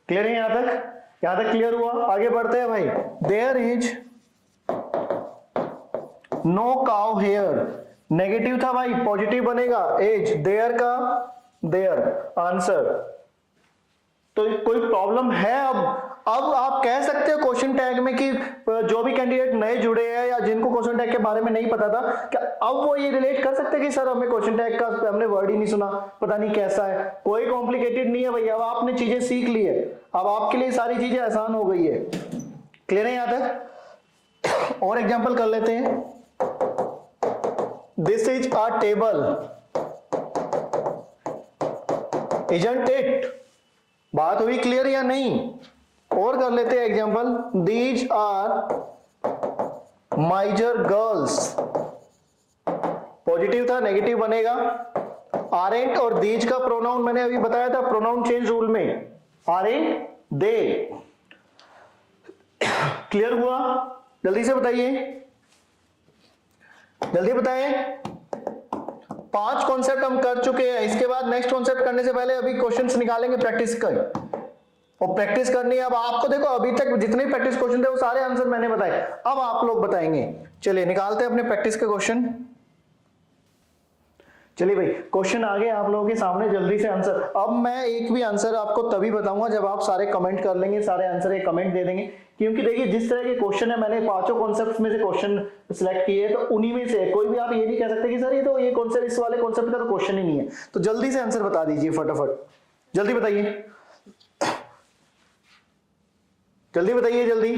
क्लियर है यहां तक क्लियर हुआ। आगे बढ़ते हैं भाई। There is no cow here, negative था भाई, पॉजिटिव बनेगा एज, देयर का देयर, आंसर। तो कोई प्रॉब्लम है? अब आप कह सकते हो क्वेश्चन टैग में कि जो भी कैंडिडेट नए जुड़े हैं या जिनको क्वेश्चन टैग के बारे में नहीं पता था, क्या अब वो ये रिलेट कर सकते हैं कि सर हमें क्वेश्चन टैग का हमने वर्ड ही नहीं सुना, पता नहीं कैसा है। कोई कॉम्प्लिकेटेड नहीं है भैया, अब आपने चीजें सीख ली है, अब आपके लिए सारी चीजें आसान हो गई है। क्लियर है यहां तक? और एग्जाम्पल कर लेते हैं। This is a table, isn't it? बात हुई क्लियर या नहीं? और कर लेते हैं example. These are miser girls, positive था, नेगेटिव बनेगा आरेंट, और दीज का प्रोनाउन मैंने अभी बताया था प्रोनाउन चेंज रूल में, आरेंट दे। क्लियर हुआ? जल्दी से बताइए, जल्दी बताएं। 5 कॉन्सेप्ट हम कर चुके हैं। इसके बाद नेक्स्ट कॉन्सेप्ट करने से पहले अभी क्वेश्चंस निकालेंगे प्रैक्टिस कर, और प्रैक्टिस करनी है। अब आपको देखो अभी तक जितने प्रैक्टिस क्वेश्चन थे वो सारे आंसर मैंने बताए, अब आप लोग बताएंगे। चलिए निकालते हैं अपने प्रैक्टिस के क्वेश्चन। चलिए भाई क्वेश्चन आ गए आप लोगों के सामने, जल्दी से आंसर। अब मैं एक भी आंसर आपको तभी बताऊंगा जब आप सारे कमेंट कर लेंगे, सारे आंसर एक कमेंट दे देंगे। क्योंकि देखिए जिस तरह के क्वेश्चन है, मैंने 5 कॉन्सेप्ट्स में से क्वेश्चन सिलेक्ट किए हैं, तो उन्हीं में से कोई भी आप ये नहीं कह सकते कि सर ये तो ये कॉन्सेप्ट, इस वाले कॉन्सेप्ट का तो क्वेश्चन ही नहीं है। तो जल्दी से आंसर बता दीजिए फटाफट, जल्दी बताइए, जल्दी बताइए, जल्दी।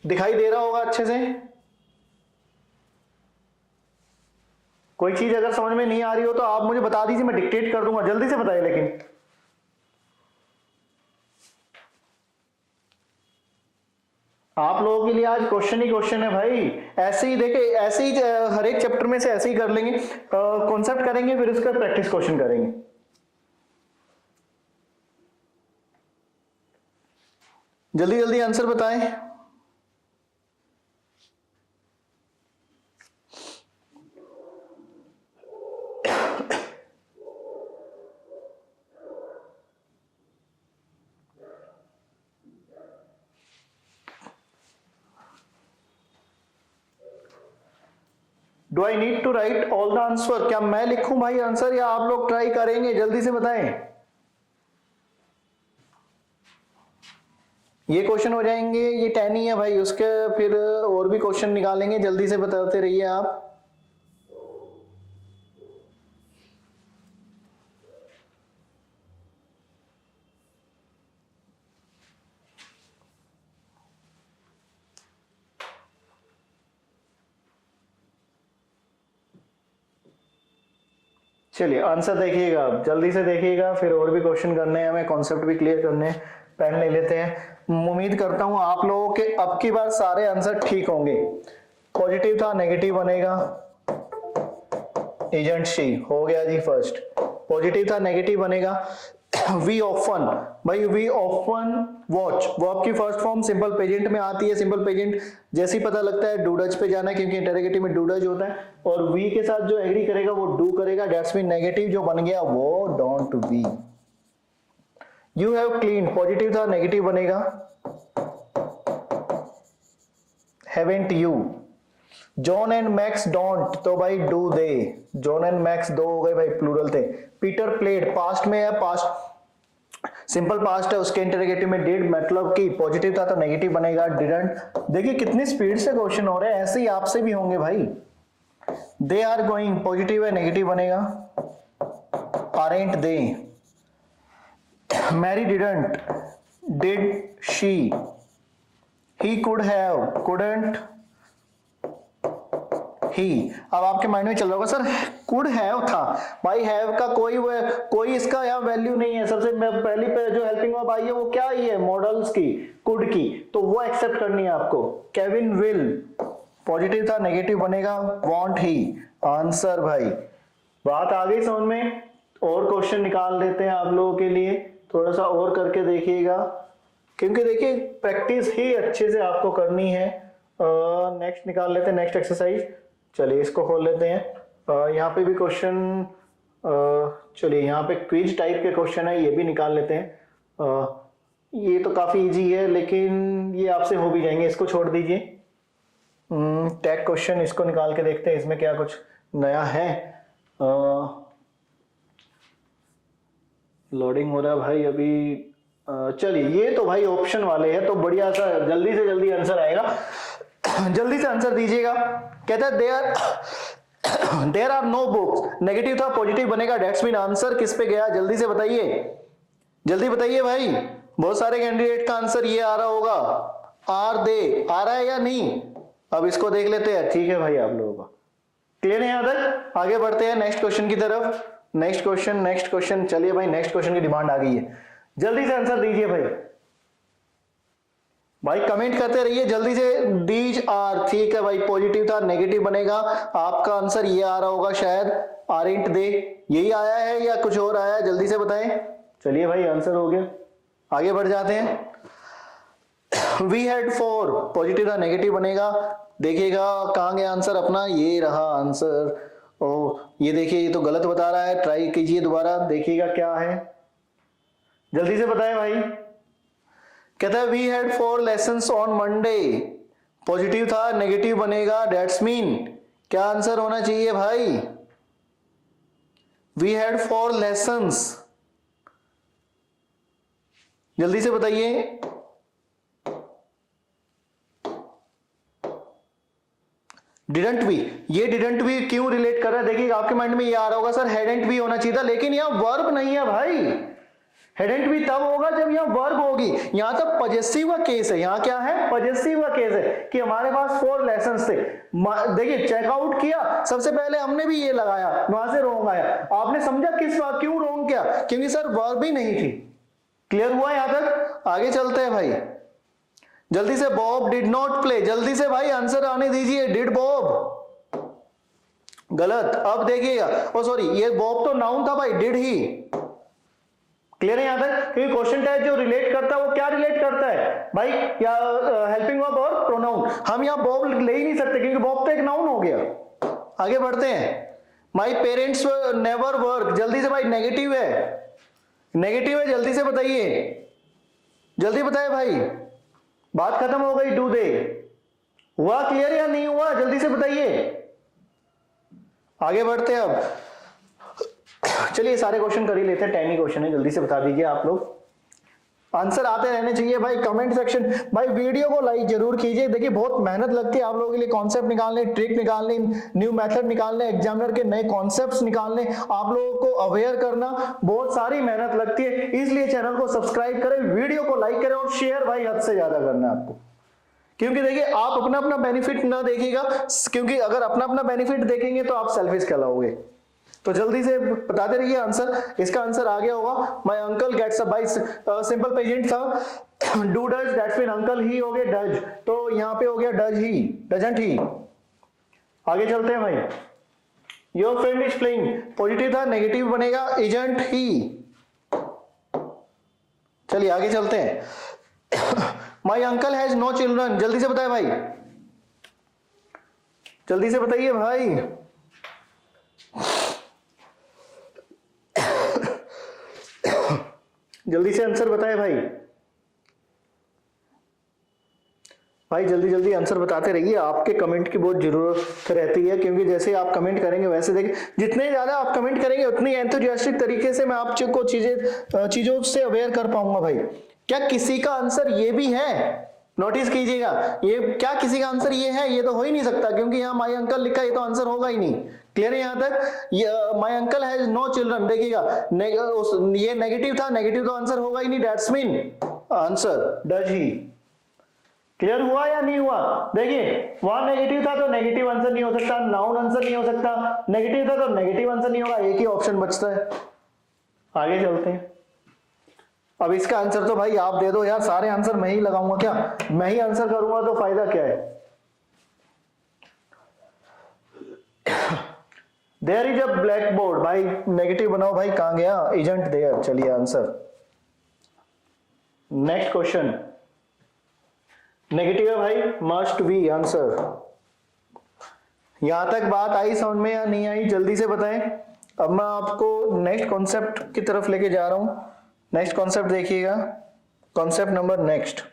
दिखाई दे रहा होगा अच्छे से? कोई चीज अगर समझ में नहीं आ रही हो तो आप मुझे बता दीजिए, मैं डिक्टेट कर दूंगा। जल्दी से बताइए लेकिन। आप लोगों के लिए आज क्वेश्चन ही क्वेश्चन है भाई। ऐसे ही देखे, ऐसे ही हर एक चैप्टर में से ऐसे ही कर लेंगे, कॉन्सेप्ट करेंगे, फिर उसका प्रैक्टिस क्वेश्चन करेंगे। जल्दी जल्दी आंसर बताएं। Do I need to write all the answer? क्या मैं लिखूं भाई आंसर या आप लोग ट्राई करेंगे? जल्दी से बताएं। ये क्वेश्चन हो जाएंगे, ये 10 ही है भाई, उसके फिर और भी क्वेश्चन निकालेंगे। जल्दी से बताते रहिए आप। चलिए आंसर देखिएगा, जल्दी से देखिएगा, फिर और भी क्वेश्चन करने हैं हमें, कॉन्सेप्ट भी क्लियर करने हैं। पेन ले लेते हैं। उम्मीद करता हूं आप लोगों के अब की बार सारे आंसर ठीक होंगे। पॉजिटिव था नेगेटिव बनेगा, एजेंट सी हो गया जी फर्स्ट। पॉजिटिव था नेगेटिव बनेगा। वी ऑफन, भाई वी ऑफन वॉच, वर्ब की फर्स्ट फॉर्म सिंपल प्रेजेंट में आती है। सिंपल प्रेजेंट जैसे ही पता लगता है डू डज पे जाना है, क्योंकि इंटरोगेटिव में डू डज होता है, और वी के साथ जो एग्री करेगा वो डू करेगा। दैट्स मीन नेगेटिव जो बन गया वो don't be. You have clean, positive था नेगेटिव बनेगा। Haven't you. John and max don't, तो भाई do they. John and max दो हो गए भाई, प्लूरल थे। पीटर प्लेड, पास्ट में है, पास्ट सिंपल पास्ट है, उसके इंटरोगेटिव में डिड, मतलब कि पॉजिटिव था तो नेगेटिव बनेगा। डिडंट। देखिए कितनी स्पीड से क्वेश्चन हो रहे हैं, ऐसे ही आपसे भी होंगे भाई। दे आर गोइंग, पॉजिटिव है नेगेटिव बनेगा। Aren't they. Mary didn't, did she. He could have, couldn't he. अब आपके माइंड में चल रहा होगा सर कुड हैव था, भाई हैव का कोई इसका यहाँ वैल्यू नहीं है। सबसे पहली पे जो हेल्पिंग वर्ब आई है वो क्या आई है? मॉडल्स की, कुड की, तो वो एक्सेप्ट करनी है आपको। केविन विल, पॉजिटिव था नेगेटिव बनेगा। वांट ही, आंसर भाई। बात आ गई समझ में? और क्वेश्चन निकाल देते हैं आप लोगों के लिए, थोड़ा सा और करके देखिएगा, क्योंकि देखिए प्रैक्टिस ही अच्छे से आपको करनी है। नेक्स्ट निकाल लेते हैं, नेक्स्ट एक्सरसाइज। चलिए इसको खोल लेते हैं। यहाँ पे भी क्वेश्चन, चलिए यहाँ पे क्विज टाइप के क्वेश्चन है, ये भी निकाल लेते हैं। ये तो काफी इजी है, लेकिन ये आपसे हो भी जाएंगे, इसको छोड़ दीजिए। टैग क्वेश्चन, इसको निकाल के देखते हैं इसमें क्या कुछ नया है। लोडिंग हो रहा है भाई अभी। चलिए ये तो भाई ऑप्शन वाले हैं, तो बढ़िया सा जल्दी से जल्दी आंसर आएगा। जल्दी से आंसर दीजिएगा। कहता है there are no books, negative था पॉजिटिव बनेगा। डेट्स मीन आंसर किस पे गया? जल्दी से बताइए, जल्दी बताइए भाई। बहुत सारे कैंडिडेट का आंसर ये आ रहा होगा। आर दे आ रहा है या नहीं? अब इसको देख लेते हैं। ठीक है भाई, आप लोगों का क्लियर है यहाँ तक? आगे बढ़ते हैं नेक्स्ट क्वेश्चन की तरफ। Next question. चलिए भाई नेक्स्ट क्वेश्चन की डिमांड आ गई है, जल्दी से आंसर दीजिए भाई कमेंट करते रहिए जल्दी से। दीज आर, ठीक है भाई, पॉजिटिव था नेगेटिव बनेगा। आपका आंसर ये आ रहा होगा शायद, आरेंट दे, यही आया है या कुछ और आया है? जल्दी से बताएं। चलिए भाई आंसर हो गया, आगे बढ़ जाते हैं। वी हैड 4 पॉजिटिव था नेगेटिव बनेगा, देखिएगा कहाँ गया आंसर अपना, ये रहा आंसर। ओ ये देखिए ये तो गलत बता रहा है, ट्राई कीजिए दोबारा, देखिएगा क्या है, जल्दी से बताएं भाई। कहता है we had 4 lessons on Monday, positive था नेगेटिव बनेगा, डेट्स मीन क्या आंसर होना चाहिए भाई, वी हैड 4 लेसन्स, जल्दी से बताइए। डिडंट बी, ये डिडंट बी क्यों रिलेट कर रहा है, देखिए आपके माइंड में ये आ रहा होगा सर हैडंट बी होना चाहिए था, लेकिन यहां वर्ब नहीं है भाई, हेडेंट भी तब होगा जब यहां वर्ब होगी, यहां तक पजेसिव का केस है, यहां क्या है पजेसिव का केस है कि हमारे पास 4 लेसन्स थे। देखिए चेकआउट किया, सबसे पहले हमने भी ये लगाया, वहां से रोंग आया, आपने समझा किस बात क्यों रोंग किया, क्योंकि सर वर्ब ही नहीं थी। क्लियर हुआ यहां तक, आगे चलते हैं भाई, जल्दी से। बॉब डिड नॉट प्ले, जल्दी से भाई आंसर आने दीजिए, डिड बॉब, गलत। अब देखिएगा, ओ सॉरी ये बॉब तो नाउन था भाई, डिड ही। क्लियर है यहां तक, क्योंकि क्वेश्चन टाइप जो रिलेट करता है वो क्या रिलेट करता है भाई, या हेल्पिंग वर्ब और प्रोनाउन, हम यहां बॉब ले ही नहीं सकते क्योंकि बॉब तो एक नाउन हो गया। आगे बढ़ते हैं, माई पेरेंट्स नेवर वर्क, जल्दी से भाई नेगेटिव है, नेगेटिव है, जल्दी से बताइए, जल्दी बताइए भाई, बात खत्म हो गई, डू दे। हुआ क्लियर या नहीं हुआ, जल्दी से बताइए, आगे बढ़ते हैं। अब चलिए सारे क्वेश्चन कर ही लेते हैं, 10 ही क्वेश्चन है, जल्दी से बता दीजिए आप लोग, आंसर आते रहने चाहिए भाई। कमेंट सेक्शन भाई, वीडियो को लाइक जरूर कीजिए, देखिए बहुत मेहनत लगती है आप लोगों के लिए, कॉन्सेप्ट निकालने, ट्रिक निकालने, न्यू मेथड निकालने, एग्जामिनर के नए कॉन्सेप्ट्स निकालने, आप लोगों को अवेयर करना, बहुत सारी मेहनत लगती है, इसलिए चैनल को सब्सक्राइब करें, वीडियो को लाइक करें और शेयर भाई हद से ज्यादा करना है आपको, क्योंकि देखिए आप अपना अपना बेनिफिट ना देखिएगा, क्योंकि अगर अपना अपना बेनिफिट देखेंगे तो आप सेल्फिश कहलाओगे। तो जल्दी से बताते रहिए आंसर, इसका आंसर आ गया होगा, my uncle gets a bike, simple present था, do does, that's mean uncle he हो गया डज, तो यहां पे हो गया डज ही, डजंट ही। आगे चलते हैं भाई, your friend is playing, positive था नेगेटिव बनेगा, इजंट ही। चलिए आगे चलते हैं, my uncle has no children, जल्दी से बताए भाई, जल्दी से बताइए भाई, जल्दी से आंसर बताए भाई, भाई जल्दी जल्दी आंसर बताते रहिए, आपके कमेंट की बहुत जरूरत रहती है, क्योंकि जैसे आप कमेंट करेंगे वैसे देखिए, जितने ज्यादा आप कमेंट करेंगे उतनी एंथुसियास्टिक तरीके से मैं आपको चीजों से अवेयर कर पाऊंगा भाई। क्या किसी का आंसर ये भी है, नोटिस कीजिएगा, ये क्या किसी का आंसर ये है, ये तो हो ही नहीं सकता, क्योंकि यहाँ माय अंकल लिखा, ये तो आंसर होगा ही नहीं। क्लियर है यहां तक, my uncle has no children, देखिएगा ये नेगेटिव था, नेगेटिव तो आंसर होगा ही नहीं, that's mean answer does he. Clear हुआ या नहीं हुआ, देखिए वहां नेगेटिव था तो नेगेटिव आंसर नहीं हो सकता, नाउन आंसर नहीं हो सकता, नेगेटिव था तो नेगेटिव आंसर नहीं होगा, एक ही ऑप्शन बचता है। आगे चलते हैं, अब इसका आंसर तो भाई आप दे दो यार, सारे आंसर मैं ही लगाऊंगा क्या, मैं ही आंसर करूंगा तो फायदा क्या है। There is a black board, भाई नेगेटिव बनाओ भाई, कहां गया, इजंट देयर। चलिए आंसर, नेक्स्ट क्वेश्चन, नेगेटिव है भाई, मस्ट बी आंसर। यहां तक बात आई समझ में या नहीं आई, जल्दी से बताएं। अब मैं आपको नेक्स्ट कॉन्सेप्ट की तरफ लेके जा रहा हूं, नेक्स्ट कॉन्सेप्ट देखिएगा, concept number next,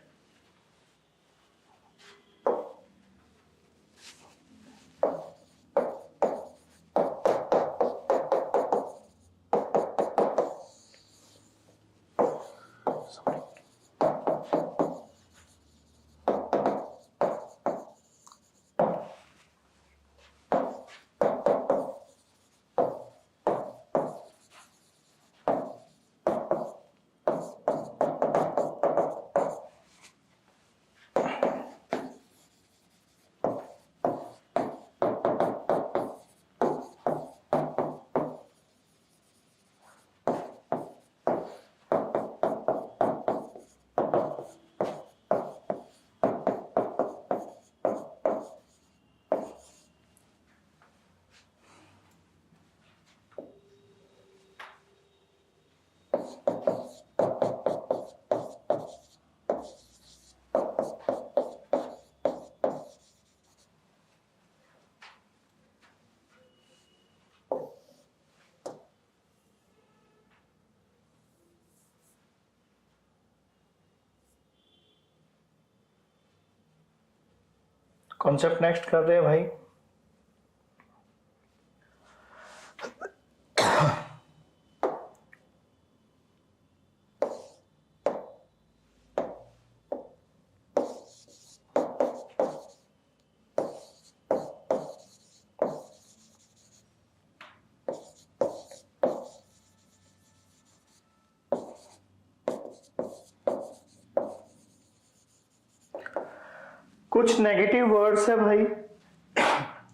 concept next कर रहे हैं भाई। कुछ नेगेटिव वर्ड्स है भाई,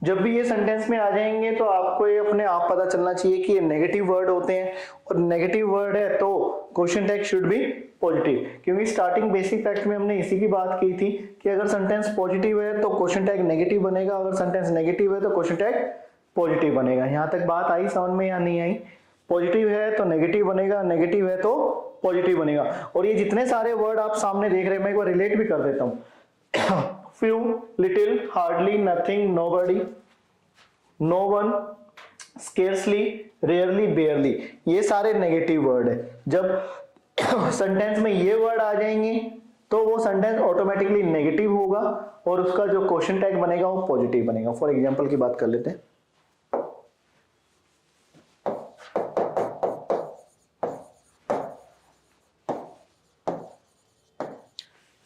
जब भी ये सेंटेंस में आ जाएंगे तो आपको ये अपने आप पता चलना चाहिए कि ये नेगेटिव वर्ड होते हैं, और नेगेटिव वर्ड है तो question tag should B positive, क्योंकि स्टार्टिंग बेसिक फैक्ट में हमने इसी की बात की थी कि अगर सेंटेंस पॉजिटिव है तो क्वेश्चन टैग नेगेटिव बनेगा, अगर सेंटेंस नेगेटिव है तो क्वेश्चन टैग पॉजिटिव बनेगा। यहां तक बात आई समझ में या नहीं आई? पॉजिटिव है तो नेगेटिव बनेगा, नेगेटिव है तो पॉजिटिव बनेगा। और ये जितने सारे वर्ड आप सामने देख रहे हैं, मैं एक बार रिलेट भी कर देता हूं। few, little, hardly, nothing, nobody, no one, scarcely, rarely, barely, ये सारे नेगेटिव वर्ड है। जब सेंटेंस में ये वर्ड आ जाएंगे तो वो सेंटेंस ऑटोमेटिकली नेगेटिव होगा और उसका जो क्वेश्चन टैग बनेगा वो पॉजिटिव बनेगा। फॉर एग्जांपल की बात कर लेते हैं।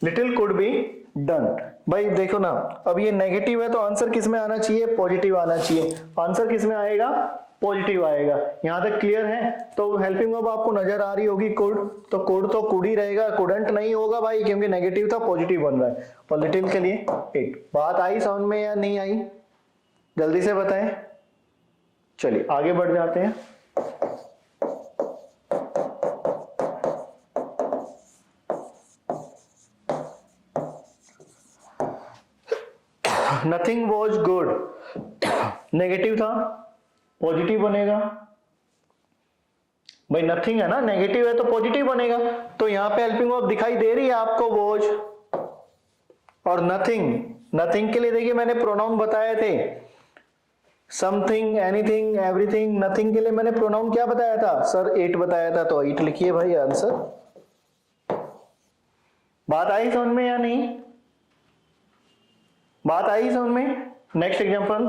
Little could be done. भाई देखो ना, अब ये नेगेटिव है तो आंसर किस में आना चाहिए? पॉजिटिव आना चाहिए। आंसर किस में आएगा? पॉजिटिव आएगा। यहां तक क्लियर है? तो हेल्पिंग वर्ब आपको नजर आ रही होगी कुड, तो कुड तो कुड ही रहेगा, कुडंट नहीं होगा भाई, क्योंकि नेगेटिव था, पॉजिटिव बन रहा है। और लिटिल के लिए 8। बात आई समझ में या नहीं आई? जल्दी से बताएं। चलिए आगे बढ़ जाते हैं। नथिंग वॉज गुड, नेगेटिव था, पॉजिटिव बनेगा। भाई नथिंग है ना, नेगेटिव है तो पॉजिटिव बनेगा। तो यहां पे हेल्पिंग वर्ब दिखाई दे रही है आपको वॉज और नथिंग। नथिंग के लिए देखिए मैंने प्रोनाउन बताए थे, समथिंग, एनीथिंग, एवरीथिंग। नथिंग के लिए मैंने प्रोनाउन क्या बताया था सर? 8 बताया था, तो 8 लिखिए भाई आंसर। बात आई समझ में या नहीं? बात आई समझ में? Next example.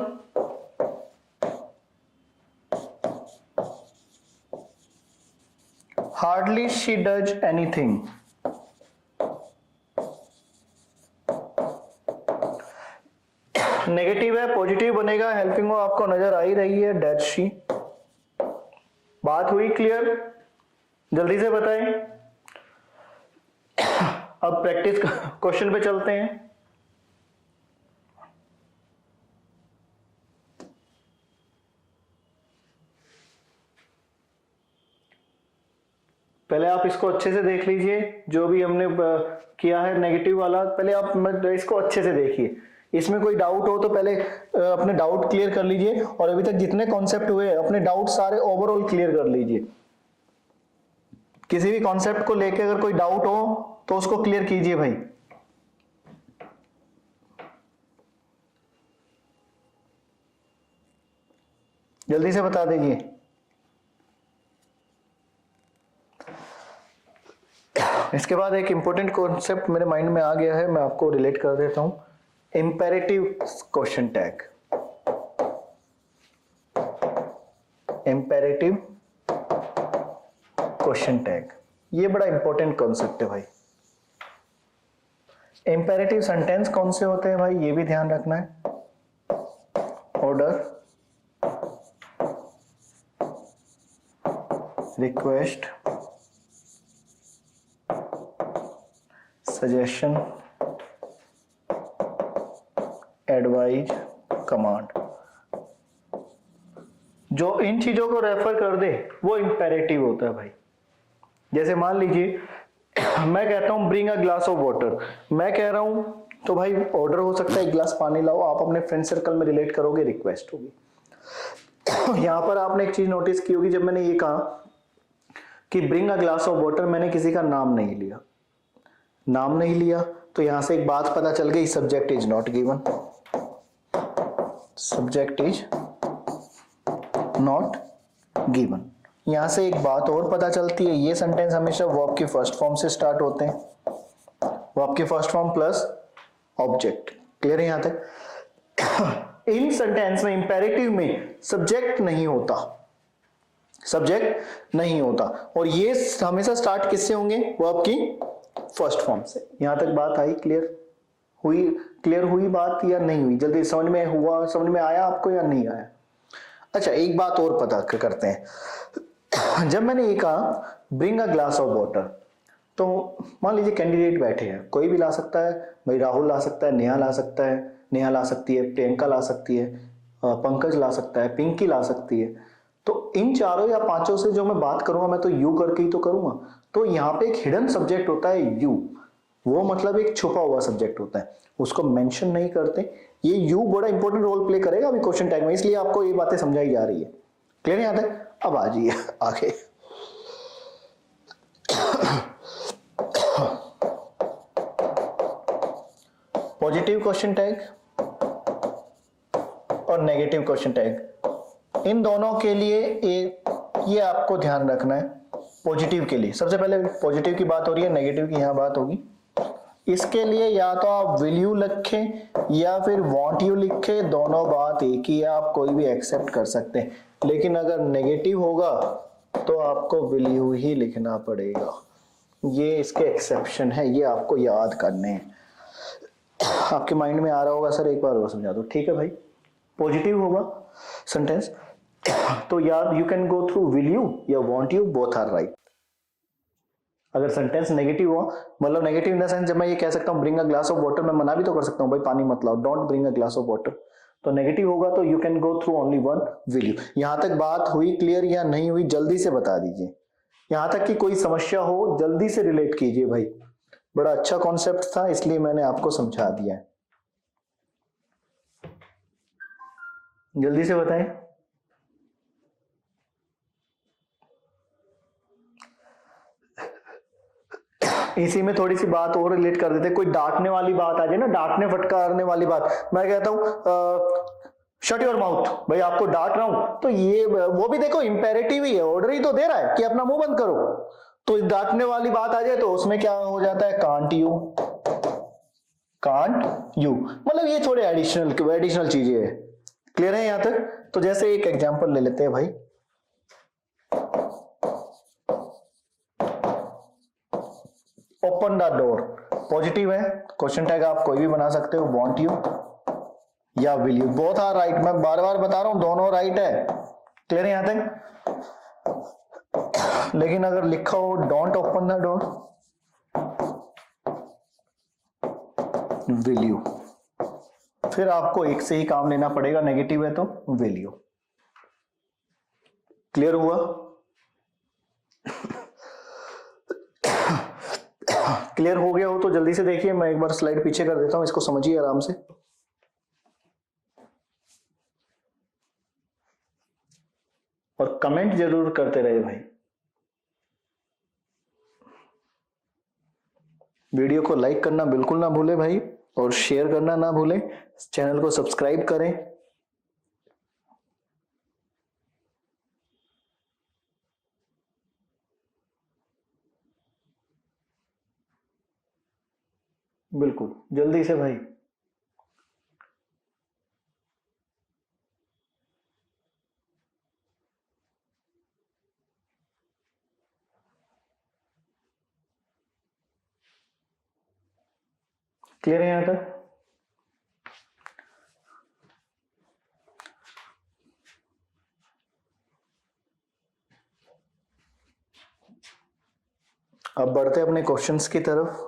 Hardly she does anything. Negative है, पॉजिटिव बनेगा। हेल्पिंग वर्ब आपको नजर आ ही रही है, डज शी। बात हुई क्लियर? जल्दी से बताएं। अब प्रैक्टिस क्वेश्चन पे चलते हैं। पहले आप इसको अच्छे से देख लीजिए, जो भी हमने किया है नेगेटिव वाला, पहले आप इसको अच्छे से देखिए। इसमें कोई डाउट हो तो पहले अपने डाउट क्लियर कर लीजिए, और अभी तक जितने कॉन्सेप्ट हुए अपने डाउट सारे ओवरऑल क्लियर कर लीजिए। किसी भी कॉन्सेप्ट को लेके अगर कोई डाउट हो तो उसको क्लियर कीजिए भाई। जल्दी से बता दीजिए। इसके बाद एक इंपॉर्टेंट कॉन्सेप्ट मेरे माइंड में आ गया है, मैं आपको रिलेट कर देता हूं। Imperative question tag. Imperative question tag, ये बड़ा इंपॉर्टेंट कॉन्सेप्ट है भाई। इंपेरेटिव सेंटेंस कौन से होते हैं भाई, ये भी ध्यान रखना है। Order, request, suggestion, advise, command. जो इन चीजों को रेफर कर दे वो इंपेरेटिव होता है भाई। जैसे मान लीजिए मैं कहता हूं bring a glass of water, मैं कह रहा हूं तो भाई ऑर्डर हो सकता है एक गिलास पानी लाओ, आप अपने फ्रेंड सर्कल में रिलेट करोगे, रिक्वेस्ट होगी। यहां पर आपने एक चीज नोटिस की होगी, जब मैंने ये कहा कि bring a glass of water, मैंने किसी का नाम नहीं लिया। नाम नहीं लिया तो यहां से एक बात पता चल गई, subject is not given. Subject is not given. यहां से एक बात और पता चलती है, ये सेंटेंस हमेशा वर्ब के फर्स्ट फॉर्म से स्टार्ट होते हैं। वर्ब के first form plus object, clear है यहां तक? इन सेंटेंस में इंपेरेटिव में सब्जेक्ट नहीं होता, सब्जेक्ट नहीं होता, और ये हमेशा स्टार्ट किससे होंगे? वर्ब की फर्स्ट फॉर्म से। यहां तक बात आई? क्लियर हुई बात या नहीं हुई? जल्दी समझ में हुआ, समझ में आया आपको या नहीं आया? अच्छा, एक बात और पता करते हैं। जब मैंने ये कहा bring a glass of water, तो मान लीजिए कैंडिडेट बैठे हैं, कोई भी ला सकता है भाई, राहुल ला सकता है, नेहा ला सकता है, नेहा ला सकती है, प्रियंका ला सकती है, पंकज ला सकता है, पिंकी ला सकती है। तो इन चारों या पांचों से जो मैं बात करूंगा, मैं तो यू करके ही तो करूंगा। तो यहाँ पे एक हिडन सब्जेक्ट होता है यू, वो मतलब एक छुपा हुआ सब्जेक्ट होता है, उसको मेंशन नहीं करते। ये यू बड़ा इंपॉर्टेंट रोल प्ले करेगा अभी क्वेश्चन टैग में, इसलिए आपको ये बातें समझाई जा रही है। क्लियर यहाँ तक? अब आ जाइए आगे। पॉजिटिव क्वेश्चन टैग और नेगेटिव क्वेश्चन टैग, इन दोनों के लिए ये आपको ध्यान रखना है। पॉजिटिव के लिए सबसे पहले पॉजिटिव की बात हो रही है, नेगेटिव की यहां बात होगी। इसके लिए या तो आप विल यू लिखें या फिर वांट यू लिखें, दोनों बात एक ही है, आप कोई भी एक्सेप्ट कर सकते हैं। लेकिन अगर नेगेटिव होगा तो आपको विल यू ही लिखना पड़ेगा, ये इसके एक्सेप्शन है, ये आपको याद करने हैं। आपके माइंड में आ रहा होगा सर एक बार और समझा दो, ठीक है भाई। पॉजिटिव होगा सेंटेंस तो याद, you can go through will you या won't you, both are right. अगर सेंटेंस नेगेटिव हो, मतलब नेगेटिव इन द सेंस, जब मैं ये कह सकता हूं bring a glass of water, मैं मना भी तो कर सकता हूं भाई पानी मत लाओ, don't bring a glass of water. तो नेगेटिव होगा तो you can go through only one will you. यहां तक बात हुई क्लियर या नहीं हुई? जल्दी से बता दीजिए। यहां तक कि कोई समस्या हो जल्दी से रिलेट कीजिए भाई, बड़ा अच्छा कॉन्सेप्ट था इसलिए मैंने आपको समझा दिया है। जल्दी से बताएं। इसी में थोड़ी सी बात और रिलेट कर देते, कोई डांटने वाली बात आ जाए ना, डांटने फटकारने वाली बात, मैं कहता हूं शट योर माउथ, भाई आपको डांट रहा हूं, तो ये वो भी देखो इंपेरेटिव ही है, ऑर्डर ही तो दे रहा है कि अपना मुंह बंद करो। तो डांटने वाली बात आ जाए तो उसमें क्या हो जाता है? कांट यू, कांट यू, मतलब ये थोड़े एडिशनल चीजें है। क्लियर है यहां तक? तो जैसे एक एग्जांपल ले लेते हैं भाई, ओपन द डोर, पॉजिटिव है, क्वेश्चन टैग आप कोई भी बना सकते हो, वांट यू या will you, both are right. मैं बार बार बता रहा हूं दोनों राइट है। क्लियर है यहां तक? लेकिन अगर लिखा हो don't open the door, will you, फिर आपको एक से ही काम लेना पड़ेगा, नेगेटिव है तो विल यू। क्लियर हुआ? क्लियर हो गया हो तो जल्दी से देखिए, मैं एक बार स्लाइड पीछे कर देता हूं, इसको समझिए आराम से। और कमेंट जरूर करते रहे भाई, वीडियो को लाइक करना बिल्कुल ना भूले भाई, और शेयर करना ना भूले, चैनल को सब्सक्राइब करें। बिल्कुल जल्दी से भाई। क्लियर है यहां तक? अब बढ़ते अपने क्वेश्चंस की तरफ।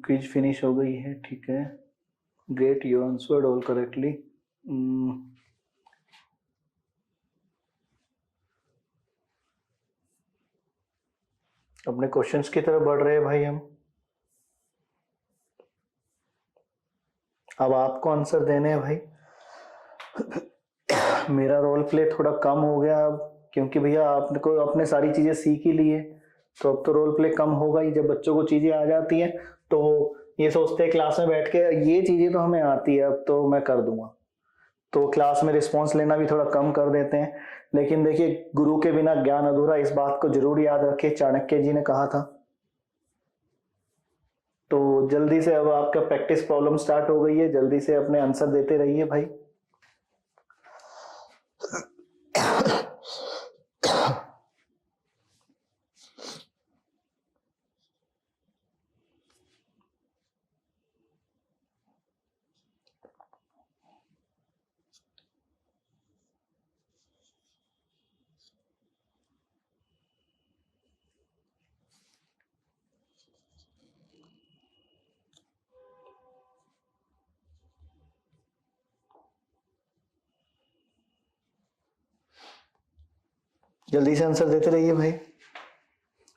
क्विज फिनिश हो गई है, ठीक है, great, you answered all correctly. अपने क्वेश्चंस की तरफ बढ़ रहे हैं भाई हम। अब आपको आंसर देने हैं भाई। मेरा रोल प्ले थोड़ा कम हो गया अब, क्योंकि भैया आपको अपने सारी चीजें सीख ही ली है, तो अब तो रोल प्ले कम होगा ही। जब बच्चों को चीजें आ जाती हैं तो ये सोचते हैं क्लास में बैठ के ये चीजें तो हमें आती है, अब तो मैं कर दूंगा, तो क्लास में रिस्पॉन्स लेना भी थोड़ा कम कर देते हैं। लेकिन देखिए, गुरु के बिना ज्ञान अधूरा, इस बात को जरूर याद रखिए, चाणक्य जी ने कहा था। तो जल्दी से अब आपका प्रैक्टिस प्रॉब्लम स्टार्ट हो गई है, जल्दी से अपने आंसर देते रहिए भाई। जल्दी से आंसर देते रहिए भाई,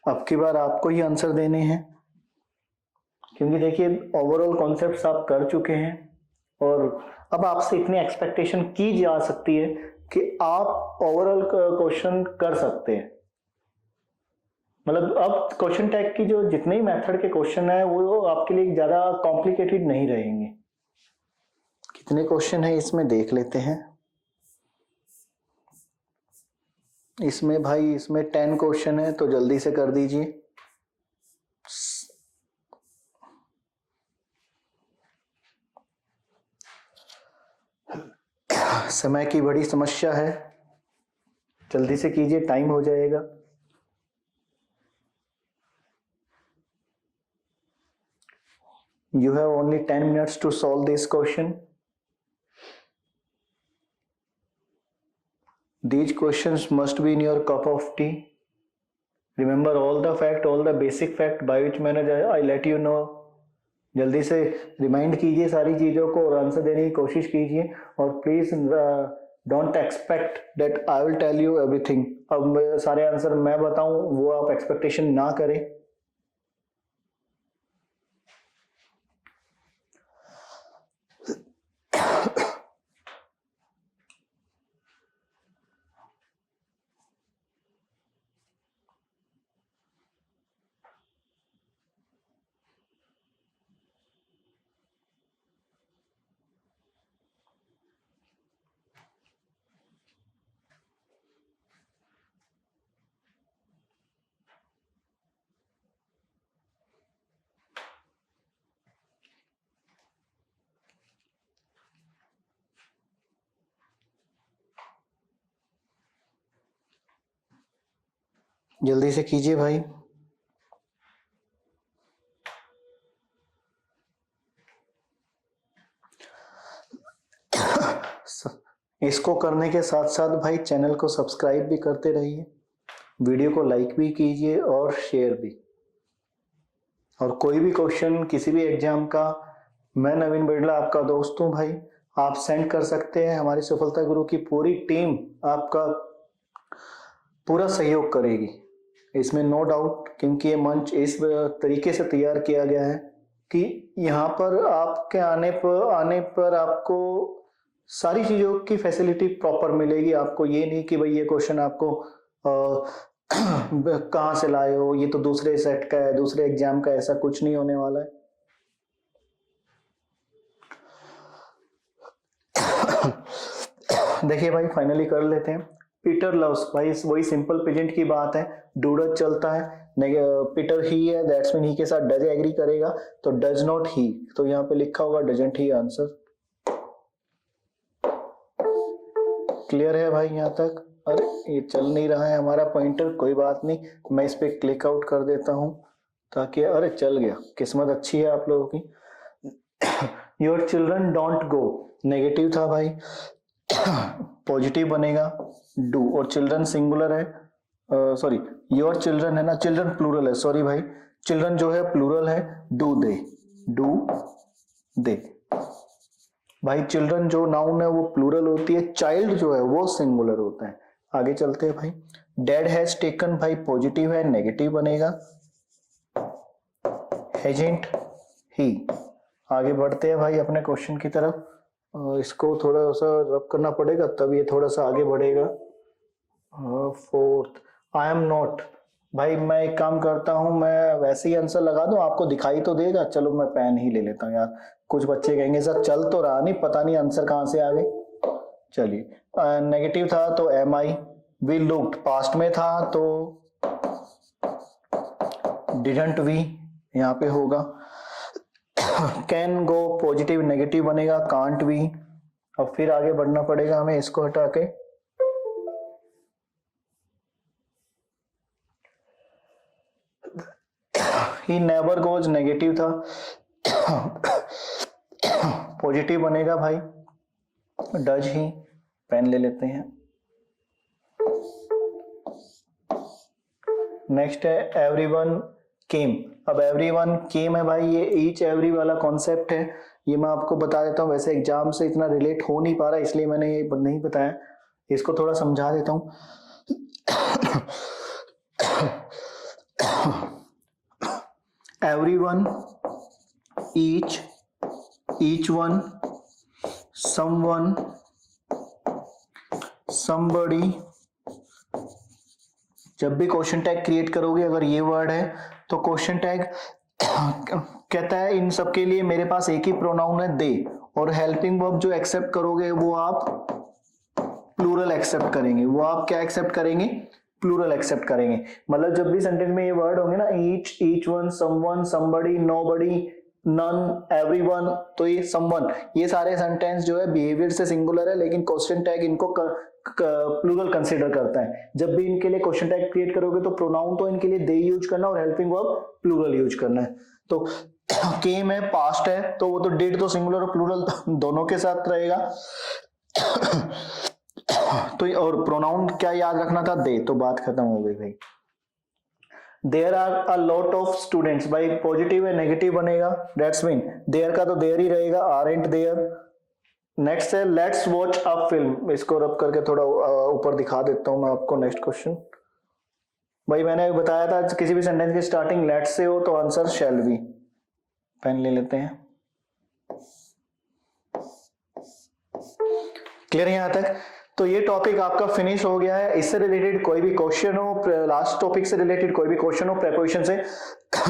अब की बार आपको ही आंसर देने हैं, क्योंकि देखिए ओवरऑल कॉन्सेप्ट्स आप कर चुके हैं और अब आपसे इतनी एक्सपेक्टेशन की जा सकती है कि आप ओवरऑल क्वेश्चन कर सकते हैं। मतलब अब क्वेश्चन टैग की जो जितने ही मेथड के क्वेश्चन है वो आपके लिए ज्यादा कॉम्प्लिकेटेड नहीं रहेंगे। कितने क्वेश्चन है इसमें देख लेते हैं। इसमें भाई इसमें 10 क्वेश्चन है, तो जल्दी से कर दीजिए। समय की बड़ी समस्या है, जल्दी से कीजिए, टाइम हो जाएगा। You have only 10 minutes to solve this question. These questions must be in your cup of tea. Remember all the fact, all the basic fact by which मैंने I let you know. जल्दी से remind कीजिए सारी चीजों को और answer देने की कोशिश कीजिए, और please don't expect that I will tell you everything. अब सारे आंसर मैं बताऊं वो आप एक्सपेक्टेशन ना करें। जल्दी से कीजिए भाई। इसको करने के साथ साथ भाई चैनल को सब्सक्राइब भी करते रहिए, वीडियो को लाइक भी कीजिए और शेयर भी। और कोई भी क्वेश्चन किसी भी एग्जाम का, मैं नवीन बिड़ला आपका दोस्त हूं भाई, आप सेंड कर सकते हैं। हमारी सफलता गुरु की पूरी टीम आपका पूरा सहयोग करेगी, इसमें नो डाउट, क्योंकि ये मंच इस तरीके से तैयार किया गया है कि यहाँ पर आपके आने पर आपको सारी चीजों की फैसिलिटी प्रॉपर मिलेगी। आपको ये नहीं कि भाई ये क्वेश्चन आपको कहाँ से लाए हो, ये तो दूसरे सेट का है, दूसरे एग्जाम का, ऐसा कुछ नहीं होने वाला है। देखिए भाई फाइनली कर लेते हैं। पीटर लव्स, भाई वही सिंपल प्रेजेंट की बात है, डू डज चलता है, पीटर ही है, दैट्स मीन ही के साथ डज एग्री करेगा, तो डज नॉट ही, तो यहाँ पे लिखा होगा डजंट ही आंसर। क्लियर है भाई यहाँ तक? अरे ये चल नहीं रहा है हमारा पॉइंटर, कोई बात नहीं, मैं इस पे क्लिक आउट कर देता हूं ताकि, अरे चल गया, किस्मत अच्छी है आप लोगों की। Your children don't go, negative था भाई, पॉजिटिव बनेगा डू, और चिल्ड्रन सिंगुलर है, सॉरी योर चिल्ड्रन है ना, चिल्ड्रन प्लूरल है, सॉरी भाई, चिल्ड्रन जो है प्लूरल है, डू दे भाई, चिल्ड्रन जो नाउन है वो प्लूरल होती है, चाइल्ड जो है वो सिंगुलर होता है। आगे चलते हैं भाई। डैड हैज टेकन, भाई पॉजिटिव है, नेगेटिव बनेगा, हैजंट ही। आगे बढ़ते हैं भाई अपने क्वेश्चन की तरफ, इसको थोड़ा सा रब करना पड़ेगा तब ये थोड़ा सा आगे बढ़ेगा। फोर्थ, आई एम नॉट, भाई मैं एक काम करता हूं, मैं वैसे ही आंसर लगा दूं, आपको दिखाई तो देगा। चलो मैं पेन ही ले लेता हूं यार, कुछ बच्चे कहेंगे सर चल तो रहा नहीं, पता नहीं आंसर कहां से आ गए। चलिए नेगेटिव था तो am I, we looked past में था तो डिडंट वी यहाँ पे होगा। कैन गो पॉजिटिव नेगेटिव बनेगा कांट वी। अब फिर आगे बढ़ना पड़ेगा हमें, इसको हटा के ही नेवर गोज नेगेटिव था, पॉजिटिव बनेगा भाई डज ही। पेन ले लेते हैं। नेक्स्ट है एवरीवन केम। अब एवरीवन केम है भाई, ये ईच एवरी वाला कॉन्सेप्ट है, ये मैं आपको बता देता हूँ। वैसे एग्जाम से इतना रिलेट हो नहीं पा रहा इसलिए मैंने ये नहीं बताया, इसको थोड़ा समझा देता हूँ। Everyone, each, each one, someone, somebody. जब भी क्वेश्चन टैग क्रिएट करोगे अगर ये वर्ड है तो क्वेश्चन टैग कहता है इन सब के लिए मेरे पास एक ही प्रोनाउन है दे, और हेल्पिंग वर्ब जो एक्सेप्ट करोगे वो आप प्लूरल एक्सेप्ट करेंगे। वो आप क्या एक्सेप्ट करेंगे? प्लूरल एक्सेप्ट करेंगे। मतलब जब भी सेंटेंस में ये वर्ड होंगे ना, each, each one, someone, somebody, nobody, none, everyone, तो ये समवन, ये सारे सेंटेंस जो है बिहेवियर से सिंगुलर है, लेकिन क्वेश्चन टैग इनको प्लूरल कंसीडर करता है। जब भी इनके लिए क्वेश्चन टैग क्रिएट करोगे तो प्रोनाउन तो इनके लिए दे यूज करना और हेल्पिंग वर्ब प्लूरल यूज करना है। तो केम है, पास्ट है, तो वो तो डिड तो सिंगुलर और प्लूरल दोनों के साथ रहेगा। तो और प्रोनाउन क्या याद रखना था? दे। तो बात खत्म हो गई भाई। There are a lot of students, भाई पॉजिटिव है नेगेटिव बनेगा, दैट्स मीन देयर का तो देयर ही रहेगा, आरंट देयर। नेक्स्ट है लेट्स वॉच अ फिल्म, इसको रब करके थोड़ा ऊपर दिखा देता हूं मैं आपको। नेक्स्ट क्वेश्चन, भाई मैंने बताया था किसी भी सेंटेंस की स्टार्टिंग लेट्स से हो तो आंसर शैल बी। पेन ले लेते हैं। क्लियर है यहां तक? तो ये टॉपिक आपका फिनिश हो गया है। इससे रिलेटेड कोई भी क्वेश्चन हो, लास्ट टॉपिक से रिलेटेड कोई भी क्वेश्चन हो प्रेपरेशन से,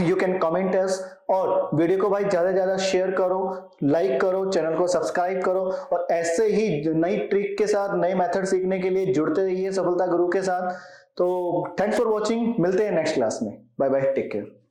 यू कैन कमेंट अस। और वीडियो को भाई ज्यादा से ज्यादा शेयर करो, लाइक करो, चैनल को सब्सक्राइब करो, और ऐसे ही नई ट्रिक के साथ, नए मेथड सीखने के लिए जुड़ते रहिए सफलता गुरु के साथ। तो थैंक्स फॉर वॉचिंग, मिलते हैं नेक्स्ट क्लास में। Bye bye, take care.